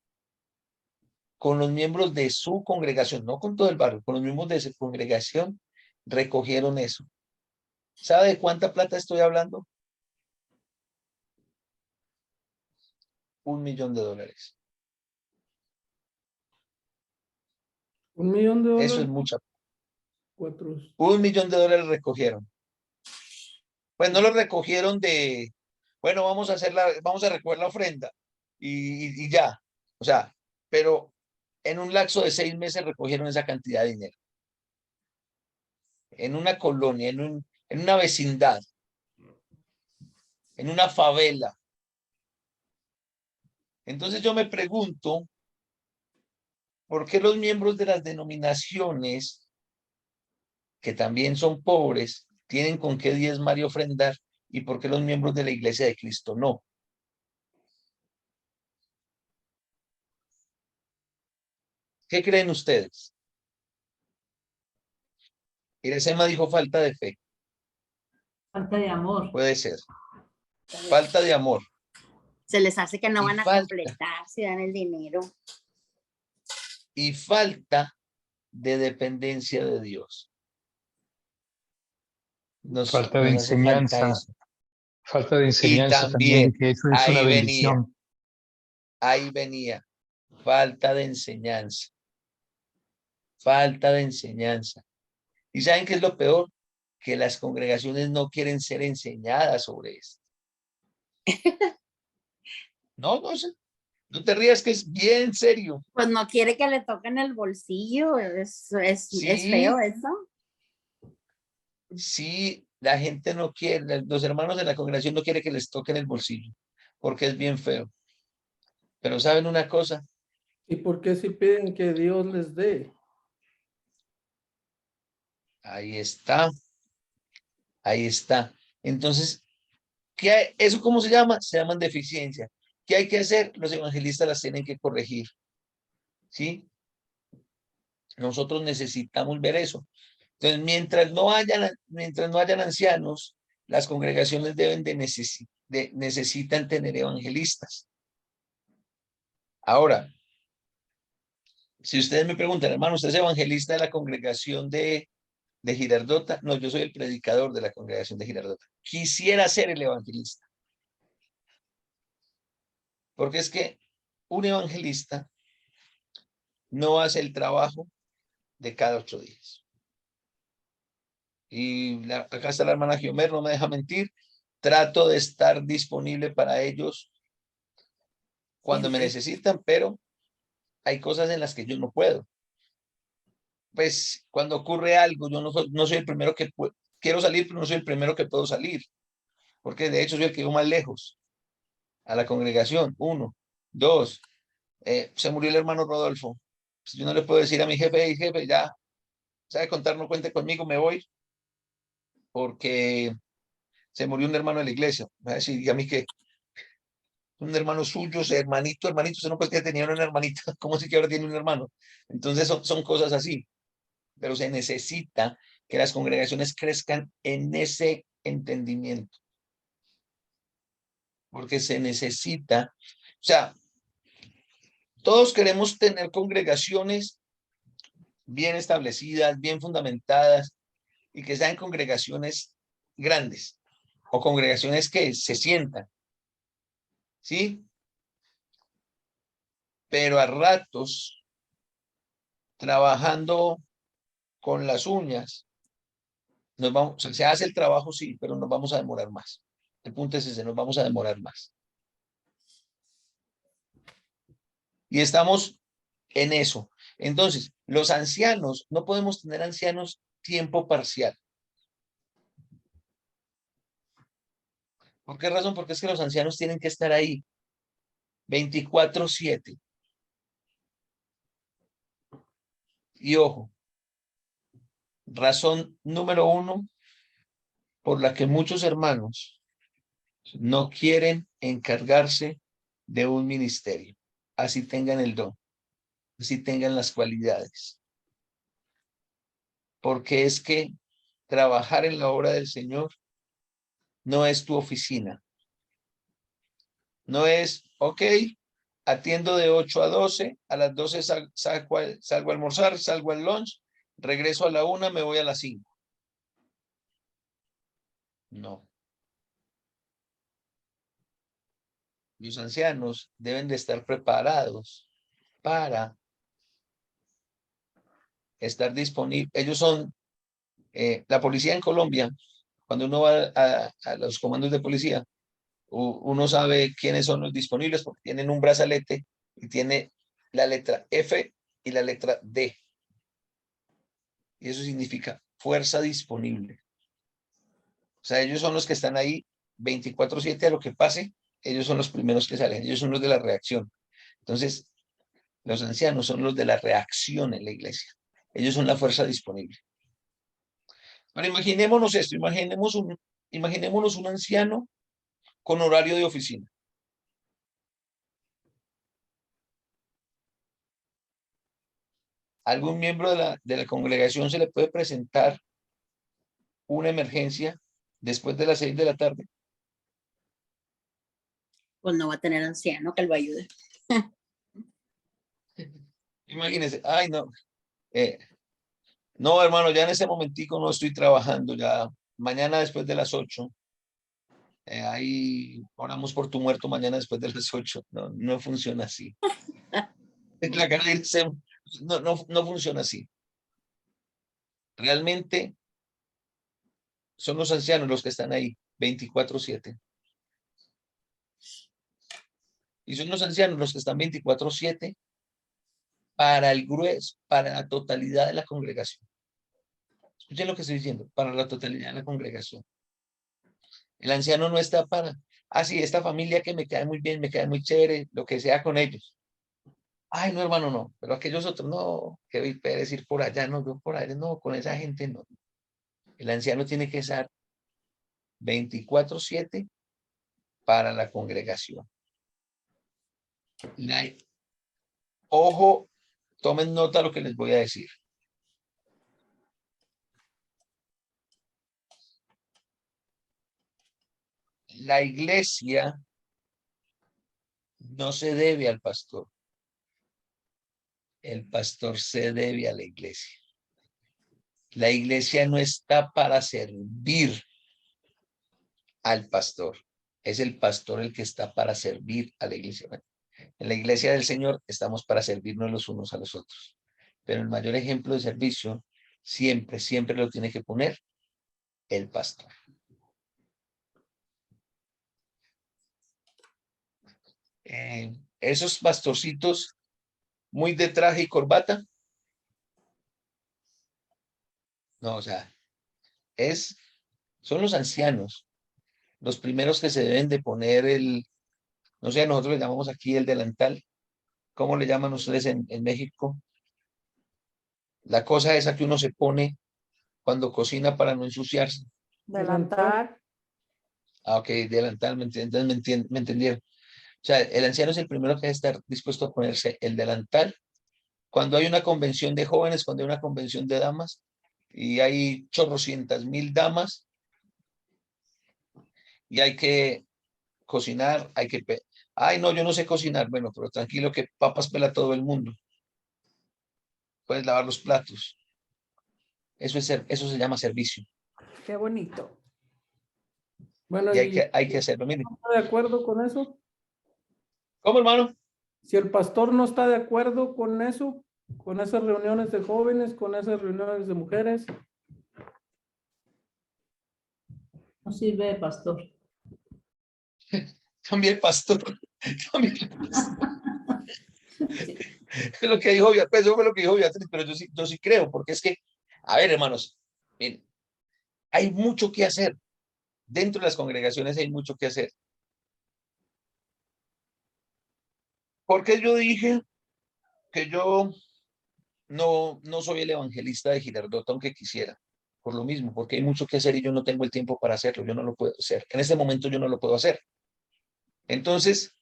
con los miembros de su congregación, no con todo el barrio, con los miembros de su congregación, recogieron eso. ¿Sabe de cuánta plata estoy hablando? $1.000.000. $1.000.000. Eso es mucha. 4. $1.000.000 recogieron. Pues no lo recogieron de, bueno, vamos a recoger la ofrenda y ya. O sea, pero en un lapso de 6 meses recogieron esa cantidad de dinero. En una colonia, en una vecindad, en una favela. Entonces yo me pregunto, ¿por qué los miembros de las denominaciones, que también son pobres, tienen con qué diezmar y ofrendar? ¿Y por qué los miembros de la Iglesia de Cristo no? ¿Qué creen ustedes? Iresema dijo falta de fe. Falta de amor. Puede ser. Falta de amor. Se les hace que no Y van a falta. completar si dan el dinero. Y falta de dependencia de Dios. Falta de Nos hace falta enseñanza. eso. Falta de Y enseñanza también, que eso es una bendición. Ahí venía. Falta de enseñanza. Falta de enseñanza. ¿Y saben qué es lo peor? Que las congregaciones no quieren ser enseñadas sobre esto. No, no sé. No te rías, que es bien serio. Pues no quiere que le toquen el bolsillo. Es Sí. feo eso. Sí, la gente no quiere, los hermanos de la congregación no quieren que les toquen el bolsillo, porque es bien feo. Pero ¿saben una cosa? ¿Y por qué si piden que Dios les dé? Ahí está. Ahí está. Entonces, ¿eso cómo se llama? Se llaman deficiencia. ¿Qué hay que hacer? Los evangelistas las tienen que corregir. ¿Sí? Nosotros necesitamos ver eso. Entonces, mientras no hayan ancianos, las congregaciones deben necesitan tener evangelistas. Ahora, si ustedes me preguntan, hermano, ¿usted es evangelista de la congregación de Girardota? No, yo soy el predicador de la congregación de Girardota. Quisiera ser el evangelista. Porque es que un evangelista no hace el trabajo de cada 8 días. Y acá está la hermana Giomer, no me deja mentir. Trato de estar disponible para ellos cuando me necesitan, pero hay cosas en las que yo no puedo. Pues cuando ocurre algo, yo no soy el primero que quiero salir, pero no soy el primero que puedo salir. Porque de hecho soy el que iba más lejos a la congregación. 1, 2, se murió el hermano Rodolfo. Pues yo no le puedo decir a mi jefe, hey, jefe, ya sabe contar, no cuente conmigo, me voy. Porque se murió un hermano de la iglesia. Me va a decir, dígame que un hermano suyo, hermanito, usted no puede que tenía un hermanito, ¿cómo si que ahora tiene un hermano? Entonces son cosas así, pero se necesita que las congregaciones crezcan en ese entendimiento, porque se necesita, o sea, todos queremos tener congregaciones bien establecidas, bien fundamentadas, y que sean congregaciones grandes, o congregaciones que se sientan, ¿sí? Pero a ratos, trabajando con las uñas, nos vamos, o sea, se hace el trabajo, sí, pero nos vamos a demorar más. El punto es ese, nos vamos a demorar más. Y estamos en eso. Entonces, los ancianos, no podemos tener ancianos tiempo parcial. ¿Por qué razón? Porque es que los ancianos tienen que estar ahí 24/7. Y ojo, razón número 1 por la que muchos hermanos no quieren encargarse de un ministerio, así tengan el don, así tengan las cualidades. Porque es que trabajar en la obra del Señor no es tu oficina. No es, ok, atiendo de 8 a 12, a las 12 salgo a almorzar, salgo al lunch, regreso a la 1, me voy a las 5. No. Los ancianos deben de estar preparados para estar disponibles. Ellos son, la policía en Colombia, cuando uno va a los comandos de policía, uno sabe quiénes son los disponibles porque tienen un brazalete y tiene la letra F y la letra D. Y eso significa fuerza disponible. O sea, ellos son los que están ahí 24/7 a lo que pase. Ellos son los primeros que salen. Ellos son los de la reacción. Entonces, los ancianos son los de la reacción en la iglesia. Ellos son la fuerza disponible. Pero imaginémonos esto. Imaginémonos un anciano con horario de oficina. ¿Algún miembro de la congregación se le puede presentar una emergencia después de las 6 de la tarde? Pues no va a tener anciano que lo ayude. Imagínense, ay no, no hermano, ya en ese momentico no estoy trabajando, ya mañana después de las 8, ahí oramos por tu muerto mañana después de las 8, no, no funciona así. La cara dice, no funciona así. Realmente son los ancianos los que están ahí 24/7. Y son los ancianos los que están 24/7 para el grueso, para la totalidad de la congregación. Escuchen lo que estoy diciendo, para la totalidad de la congregación. El anciano no está para, sí, esta familia que me cae muy bien, me cae muy chévere, lo que sea con ellos. Ay, no, hermano, no, pero aquellos otros, no, que Pérez ir por allá, no, yo por allá, no, con esa gente no. El anciano tiene que estar 24/7 para la congregación. Ojo, tomen nota de lo que les voy a decir. La iglesia no se debe al pastor. El pastor se debe a la iglesia. La iglesia no está para servir al pastor. Es el pastor el que está para servir a la iglesia. Bueno, en la iglesia del Señor estamos para servirnos los unos a los otros. Pero el mayor ejemplo de servicio siempre lo tiene que poner el pastor. Esos pastorcitos muy de traje y corbata. No, o sea, son los ancianos, los primeros que se deben de poner no sé, nosotros le llamamos aquí el delantal. ¿Cómo le llaman ustedes en México? La cosa esa que uno se pone cuando cocina para no ensuciarse. Delantal. Ah, ok, delantal, entonces me entendieron. O sea, el anciano es el primero que debe estar dispuesto a ponerse el delantal. Cuando hay una convención de jóvenes, cuando hay una convención de damas, y hay chorrocientas mil damas, y hay que cocinar, hay que... Ay, no, yo no sé cocinar. Bueno, pero tranquilo que papas pela todo el mundo. Puedes lavar los platos. Eso se llama servicio. Qué bonito. Bueno, Y ¿y hay que hacerlo. Miren, está de acuerdo con eso? ¿cómo, hermano? Si el pastor no está de acuerdo con eso, con esas reuniones de jóvenes, con esas reuniones de mujeres, No sirve de pastor. También pastor. También pastor. Sí. Es lo que dijo, pues eso fue lo que dijo Beatriz, pero yo sí creo, porque es que, a ver, hermanos, miren, hay mucho que hacer. Dentro de las congregaciones hay mucho que hacer. Porque yo dije que yo no soy el evangelista de Girardota, aunque quisiera. Por lo mismo, porque hay mucho que hacer y yo no tengo el tiempo para hacerlo. Yo no lo puedo hacer. En este momento yo no lo puedo hacer. Entonces,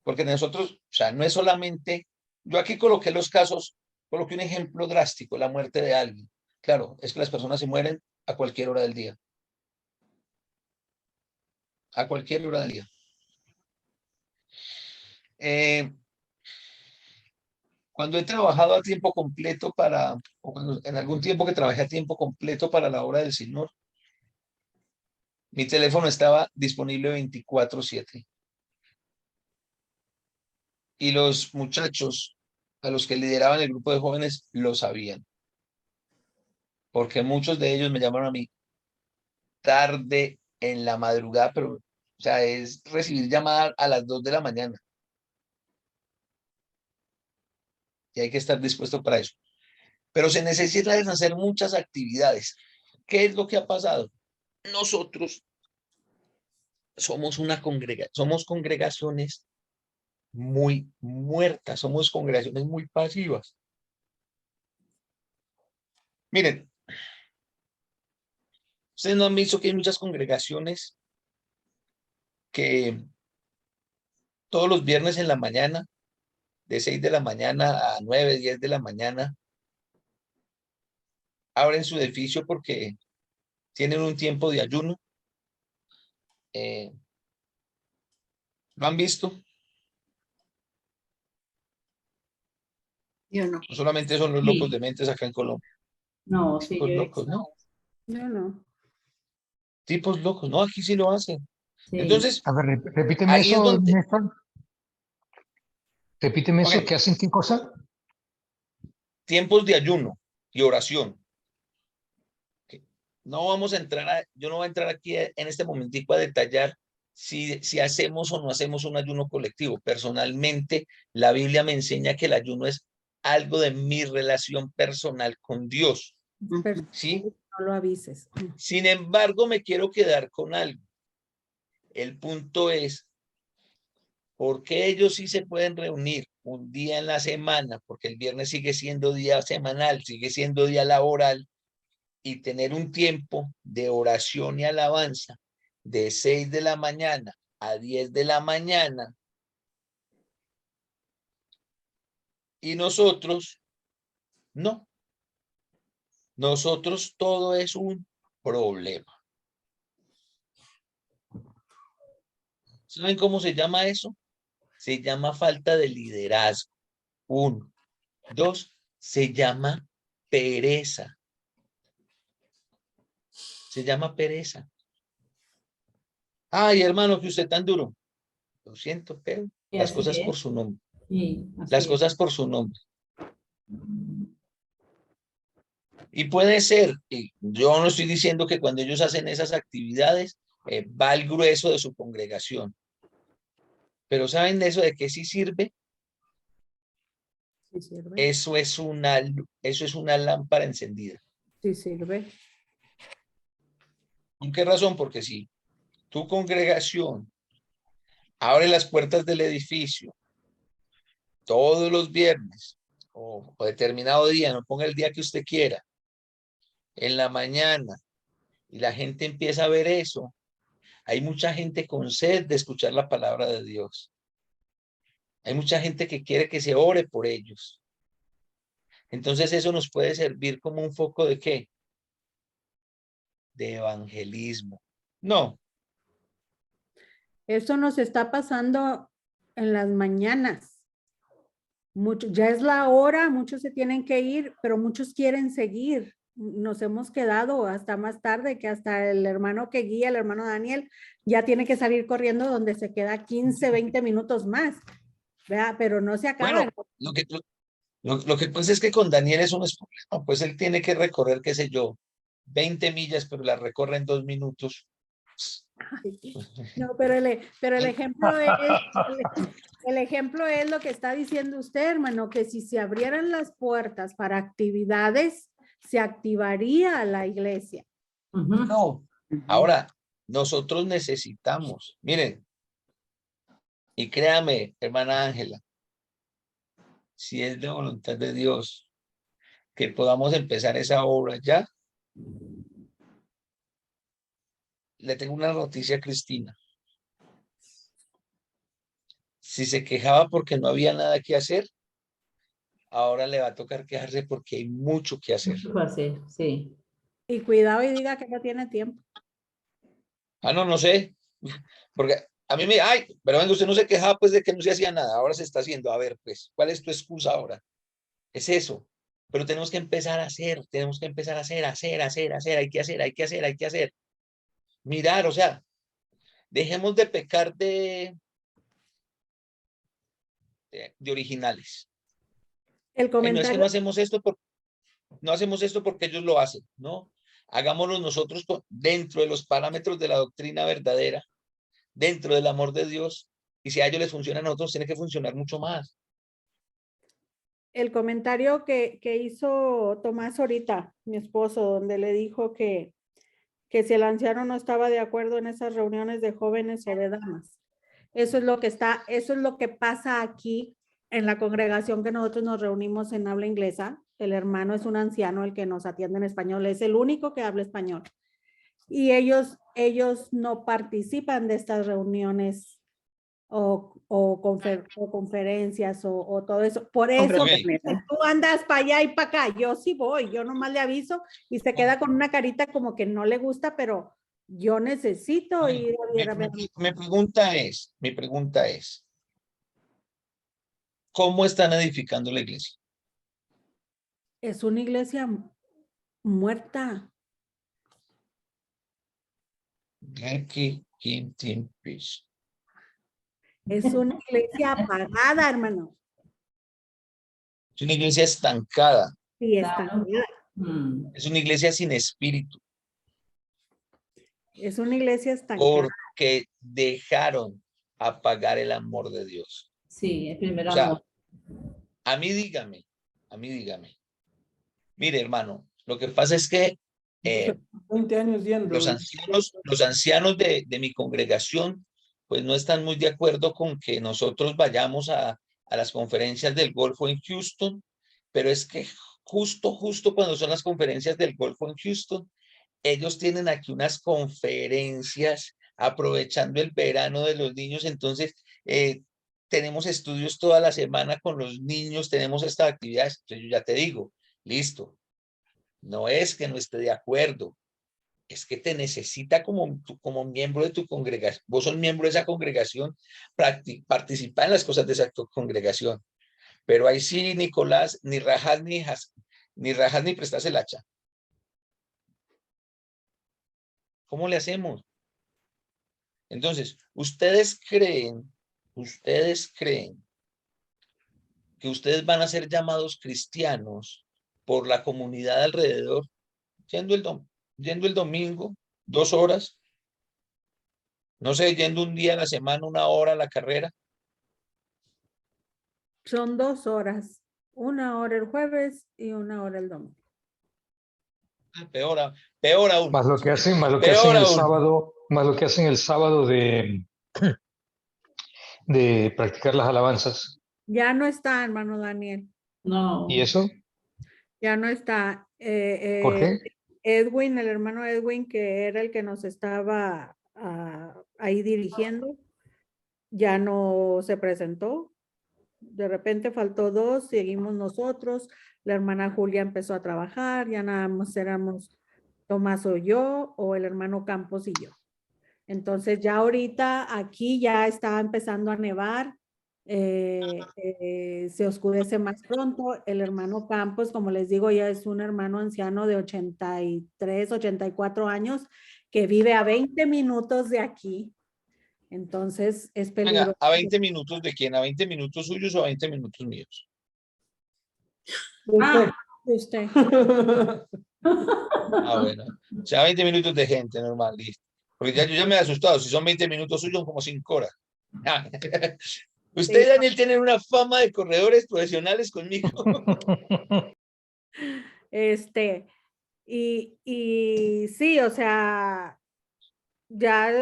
porque nosotros, o sea, no es solamente, yo aquí coloqué los casos, coloqué un ejemplo drástico, la muerte de alguien. Claro, es que las personas se mueren a cualquier hora del día. A cualquier hora del día. Cuando he trabajado a tiempo completo o cuando, en algún tiempo que trabajé a tiempo completo para la obra del Señor, mi teléfono estaba disponible 24/7. Y los muchachos a los que lideraban el grupo de jóvenes lo sabían. Porque muchos de ellos me llamaron a mí tarde en la madrugada, pero, o sea, es recibir llamada a las 2 de la mañana. Y hay que estar dispuesto para eso. Pero se necesitan hacer muchas actividades. ¿Qué es lo que ha pasado? Nosotros somos somos congregaciones muy muertas, somos congregaciones muy pasivas. Miren, ustedes no han visto que hay muchas congregaciones que todos los viernes en la mañana, de 6 de la mañana a 9, 10 de la mañana, abren su edificio porque tienen un tiempo de ayuno. ¿Lo han visto? Yo no. No solamente son los locos Sí. de mentes acá en Colombia. No, sí, Tipos yo he locos, visto. ¿no? Yo no. Tipos locos, no, aquí sí lo hacen. Sí. Entonces, A ver, repíteme ahí es eso, donde, Néstor. Repíteme eso, ¿qué ok, hacen qué cosa? tiempos de ayuno y oración. No vamos a entrar yo no voy a entrar aquí en este momentico a detallar si hacemos o no hacemos un ayuno colectivo. Personalmente, la Biblia me enseña que el ayuno es algo de mi relación personal con Dios, Pero ¿sí? no lo avises. Sin embargo, me quiero quedar con algo. El punto es, ¿por qué ellos sí se pueden reunir un día en la semana? Porque el viernes sigue siendo día semanal, sigue siendo día laboral, y tener un tiempo de oración y alabanza de 6 de la mañana a 10 de la mañana. Y nosotros, no. Nosotros todo es un problema. ¿Saben cómo se llama eso? Se llama falta de liderazgo. 1. 2. Se llama pereza. Se llama pereza. Ay, hermano, que usted tan duro. Lo siento, pero Y las así cosas por es. su nombre. Sí, Las así cosas es. por su nombre. Y puede ser, y yo no estoy diciendo que cuando ellos hacen esas actividades va el grueso de su congregación, pero ¿saben de eso de qué sí sirve? Sí sirve. Eso es una lámpara encendida. Sí sirve. ¿Con qué razón? Porque si tu congregación abre las puertas del edificio todos los viernes o determinado día, no ponga el día que usted quiera, en la mañana, y la gente empieza a ver eso, Hay mucha gente con sed de escuchar la palabra de Dios. Hay mucha gente que quiere que se ore por ellos. Entonces eso nos puede servir como un foco ¿de qué? De evangelismo. No, Eso nos está pasando en las mañanas. Ya es la hora, muchos se tienen que ir, pero muchos quieren seguir. Nos hemos quedado hasta más tarde, que hasta el hermano que guía, el hermano Daniel, ya tiene que salir corriendo donde se queda 15, 20 minutos más. ¿Verdad? Pero no se acaba. bueno, lo que pasa es que con Daniel es un problema, pues él tiene que recorrer, qué sé yo, 20 millas, pero la recorre en 2 minutos. No, pero el ejemplo el ejemplo es lo que está diciendo usted, hermano, que si se abrieran las puertas para actividades, se activaría la iglesia. Ujú. No, ahora nosotros necesitamos, miren, y créame, hermana Ángela, si es de voluntad de Dios que podamos empezar esa obra ya, le tengo una noticia a Cristina. Si se quejaba porque no había nada que hacer, ahora le va a tocar quejarse porque hay mucho que hacer. Mucho que hacer, sí. Y cuidado y diga que no tiene tiempo. Ah, no, no sé. Porque a mí me, ay, pero venga, usted no se quejaba pues de que no se hacía nada, ahora se está haciendo. A ver, pues, ¿cuál es tu excusa ahora? Es eso. Pero tenemos que empezar a hacer, tenemos que empezar a hacer, hay que hacer, hay que hacer, hay que hacer. Mirar, o sea, dejemos de pecar de originales. El Ay, no es que comentario, no hacemos esto no hacemos esto porque ellos lo hacen, ¿no? Hagámoslo nosotros dentro de los parámetros de la doctrina verdadera, dentro del amor de Dios, y si a ellos les funciona, a nosotros tiene que funcionar mucho más. el comentario que hizo Tomás ahorita, mi esposo, donde le dijo que si el anciano no estaba de acuerdo en esas reuniones de jóvenes o de damas. Eso es lo que pasa aquí en la congregación que nosotros nos reunimos en habla inglesa. El hermano es un anciano, el que nos atiende en español, es el único que habla español. Y ellos no participan de estas reuniones o conferencias o todo eso. Por eso tú andas para allá y para acá. Yo sí voy, yo nomás le aviso y se queda con una carita como que no le gusta, pero yo necesito ir a ver. Mi pregunta es, ¿cómo están edificando la iglesia? Es una iglesia muerta. Aquí, peace. Es una iglesia apagada, hermano. Es una iglesia estancada, Sí, está. Claro. Mm. es una iglesia sin espíritu, Es una iglesia estancada. porque dejaron apagar el amor de Dios. Sí, el primer O sea, amor. a mí dígame. Mire, hermano, lo que pasa es que 20 años yendo. los ancianos de mi congregación, pues no están muy de acuerdo con que nosotros vayamos a las conferencias del Golfo en Houston, pero es que justo cuando son las conferencias del Golfo en Houston, ellos tienen aquí unas conferencias aprovechando el verano de los niños, entonces tenemos estudios toda la semana con los niños, tenemos estas actividades, entonces yo ya te digo, listo, no es que no esté de acuerdo, es que te necesita como miembro de tu congregación, vos sos miembro de esa congregación, participa en las cosas de esa congregación, pero ahí sí, Nicolás, ni rajas ni prestas el hacha. ¿Cómo le hacemos? Entonces, ¿ustedes creen que ustedes van a ser llamados cristianos por la comunidad alrededor, yendo el domingo, 2 horas, no sé, yendo un día a la semana, 1 hora a la carrera? Son 2 horas. 1 hora el jueves y 1 hora el domingo. Peor aún. Más lo que hacen, más lo que hacen el sábado de practicar las alabanzas. Ya no está, hermano Daniel. No. ¿Y eso? Ya no está. ¿Por qué? Edwin, el hermano Edwin, que era el que nos estaba ahí dirigiendo, ya no se presentó. De repente faltó 2, seguimos nosotros, la hermana Julia empezó a trabajar, ya nada más éramos Tomás o yo, o el hermano Campos y yo. Entonces ya ahorita aquí ya está empezando a nevar, se oscurece más pronto. El hermano Campos, como les digo, ya es un hermano anciano de 83, 84 años que vive a 20 minutos de aquí. Entonces es Venga, peligroso. ¿a 20 minutos de quién? ¿A 20 minutos suyos o a 20 minutos míos? Ah, Usted. Ah, bueno. O sea, 20 minutos de gente normal, listo. Porque ya, yo ya me he asustado. Si son 20 minutos suyos, son como 5 horas. Ah. Usted, Daniel, tiene una fama de corredores profesionales conmigo. Y sí, o sea, ya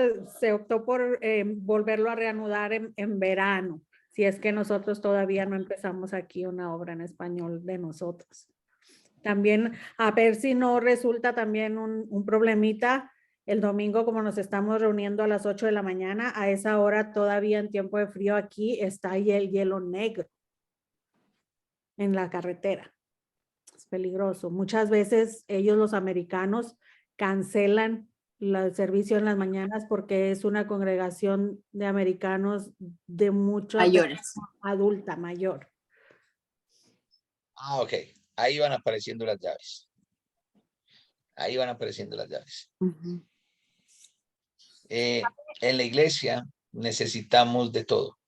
se optó por volverlo a reanudar en verano, si es que nosotros todavía no empezamos aquí una obra en español de nosotros. También a ver si no resulta también un problemita el domingo, como nos estamos reuniendo a las 8 de la mañana, a esa hora todavía en tiempo de frío aquí está ahí el hielo negro en la carretera. Es peligroso. Muchas veces ellos, los americanos, cancelan el servicio en las mañanas porque es una congregación de americanos de mucha Mayores. adulta, mayor. Ah, ok. Ahí van apareciendo las llaves. Ahí van apareciendo las llaves. Ujú. En la iglesia necesitamos de todo.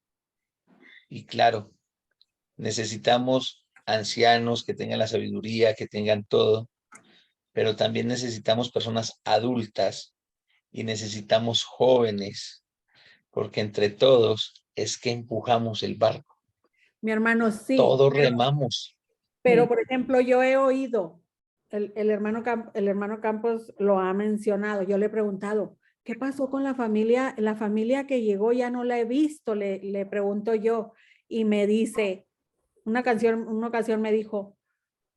Y claro, necesitamos ancianos que tengan la sabiduría, que tengan todo, pero también necesitamos personas adultas y necesitamos jóvenes, porque entre todos es que empujamos el barco. Mi hermano, sí. Todos remamos. Pero, por ejemplo, yo he oído, el hermano Campos lo ha mencionado, yo le he preguntado, ¿qué pasó con la familia? La familia que llegó ya no la he visto, le pregunto yo, y me dice, una ocasión me dijo,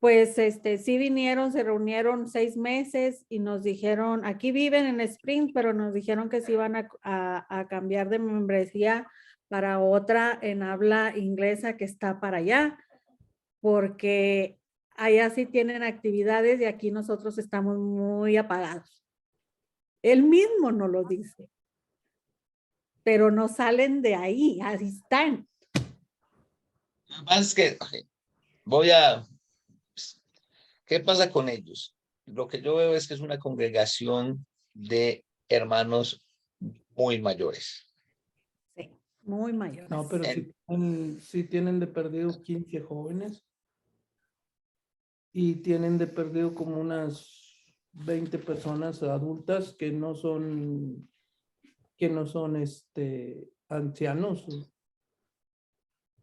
pues sí vinieron, se reunieron 6 meses y nos dijeron, aquí viven en Spring, pero nos dijeron que se iban a cambiar de membresía para otra en habla inglesa que está para allá, porque allá sí tienen actividades y aquí nosotros estamos muy apagados. Él mismo nos lo dice, pero no salen de ahí, así están. Más que voy a... ¿Qué pasa con ellos? Lo que yo veo es que es una congregación de hermanos muy mayores. Sí, muy mayores. No, pero sí tienen de perdido 15 jóvenes y tienen de perdido como unas 20 personas adultas que no son ancianos.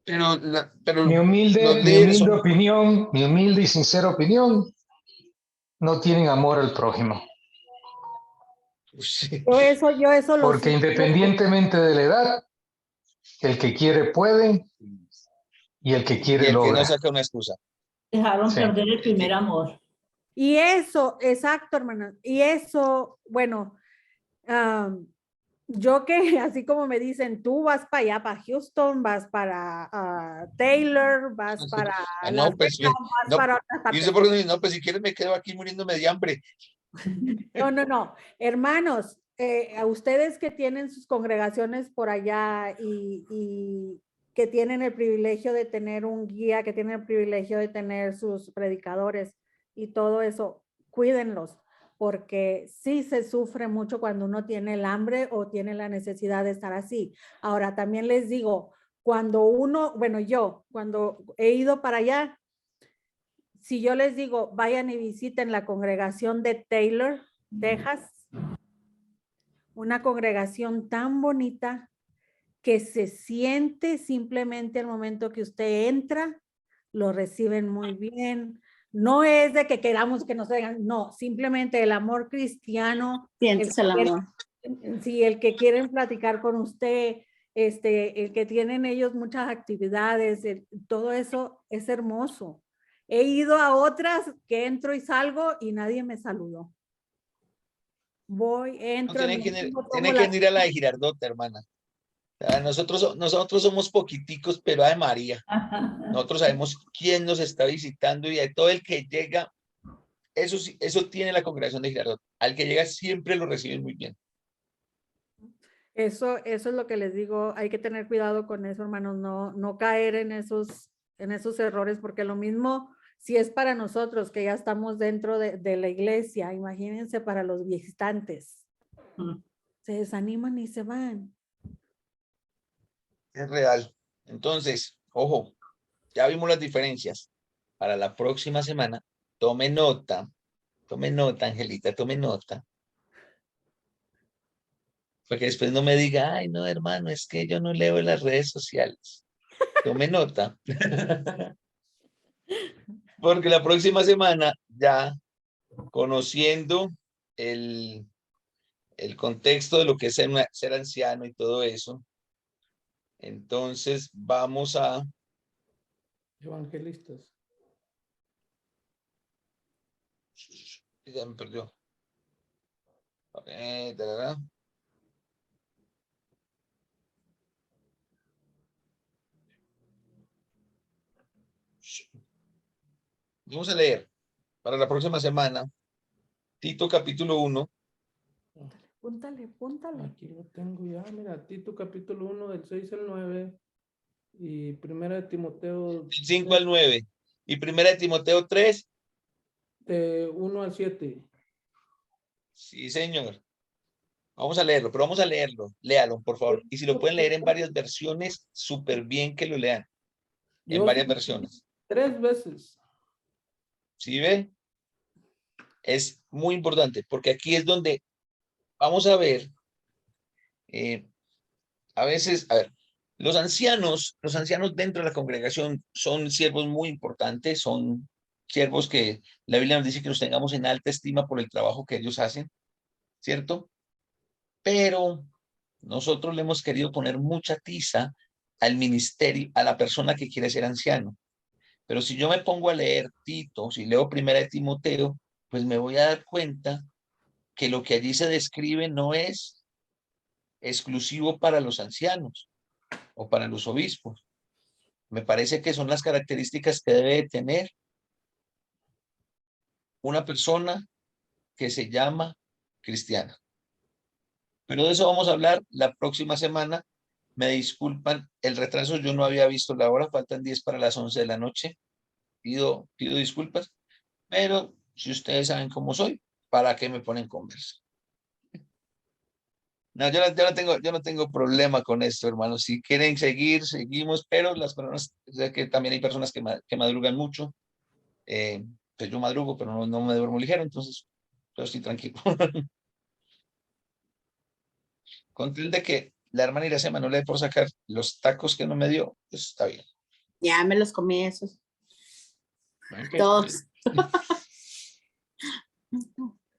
Pero Mi los humilde líderes son... opinión, mi humilde y sincera opinión, no tienen amor al prójimo. Sí. Yo eso lo Porque sé. independientemente de la edad, el que quiere puede y el que Y quiere el que no logra. saca una excusa. dejaron Sí. perder el primer amor. Y eso, exacto, hermana. Y eso, bueno, yo que así como me dicen, tú vas para allá, para Houston, vas para Taylor, vas para Ah, Las no, pues, Vegas, vas no, para otras y usted partes. por qué no dice, no, pues si quieres me quedo aquí muriéndome de hambre. No. Hermanos, a ustedes que tienen sus congregaciones por allá y que tienen el privilegio de tener un guía, que tienen el privilegio de tener sus predicadores y todo eso, cuídenlos, porque sí se sufre mucho cuando uno tiene el hambre o tiene la necesidad de estar así. Ahora, también les digo, yo, cuando he ido para allá, si yo les digo, vayan y visiten la congregación de Taylor, Texas, una congregación tan bonita que se siente simplemente el momento que usted entra, lo reciben muy bien. No es de que queramos que nos digan, no, simplemente el amor cristiano. Sientes el amor. Sí, el que quieren platicar con usted, el que tienen ellos muchas actividades, todo eso es hermoso. He ido a otras que entro y salgo y nadie me saludó. voy, No, entro, tiene me que, pongo, tiene tomo que la- ir a la de Girardota, hermana. O sea, nosotros somos poquiticos, pero ay María, nosotros sabemos quién nos está visitando y a todo el que llega, eso, eso tiene la congregación de Girardot. Al que llega siempre lo reciben muy bien. Eso es lo que les digo, hay que tener cuidado con eso, hermanos, no caer en esos errores, porque lo mismo, si es para nosotros que ya estamos dentro de la iglesia, imagínense para los visitantes. Se desaniman y se van. Es real. Entonces, ojo, ya vimos las diferencias. Para la próxima semana, tome nota, Angelita, tome nota. Porque después no me diga, ay, no, hermano, es que yo no leo en las redes sociales. Tome nota. Porque la próxima semana, ya conociendo el contexto de lo que es ser anciano y todo eso, entonces vamos a... Evangelistas. Ya me perdió. Tarara. Vamos a leer para la próxima semana Tito capítulo 1. Púntale. Aquí lo tengo ya, mira, Tito capítulo 1 del 6 al 9 y primera de Timoteo 5 al 9 y primera de Timoteo 3. de 1 al 7. Sí, señor. Vamos a leerlo, pero vamos a leerlo. Léalo, por favor. Y si lo pueden leer en varias versiones, súper bien que lo lean en Yo varias sí, versiones. 3 veces. ¿Sí ve? Es muy importante porque aquí es donde vamos a ver, a veces, a ver, los ancianos dentro de la congregación son siervos muy importantes, son siervos que la Biblia nos dice que los tengamos en alta estima por el trabajo que ellos hacen, ¿cierto? Pero nosotros le hemos querido poner mucha tiza al ministerio, a la persona que quiere ser anciano. Pero si yo me pongo a leer Tito, si leo primera de Timoteo, pues me voy a dar cuenta que lo que allí se describe no es exclusivo para los ancianos o para los obispos. Me parece que son las características que debe tener una persona que se llama cristiana. Pero de eso vamos a hablar la próxima semana. Me disculpan el retraso, yo no había visto la hora, faltan 10 para las 11 de la noche. Pido disculpas, pero si ustedes saben cómo soy, ¿para qué me ponen conversa? No, yo no tengo problema con esto, hermano. Si quieren seguir, seguimos, pero las personas, sé que también hay personas que madrugan mucho. Pues yo madrugo, pero no me duermo ligero, entonces yo estoy tranquilo. Con tal de que la hermana Iracema no le dé por sacar los tacos que no me dio, pues está bien. Ya me los comí esos. Okay. Todos.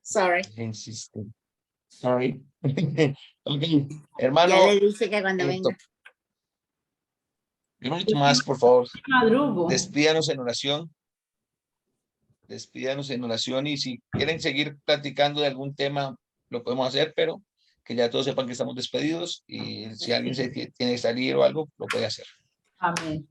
Sorry. Insiste. Sorry. Ok, Ya hermano, le dije que cuando venga. hermano Tomás, por favor, Madrugo. despídanos en oración. Despídanos en oración y si quieren seguir platicando de algún tema, lo podemos hacer, pero que ya todos sepan que estamos despedidos y si alguien se tiene que salir o algo, lo puede hacer. Amén.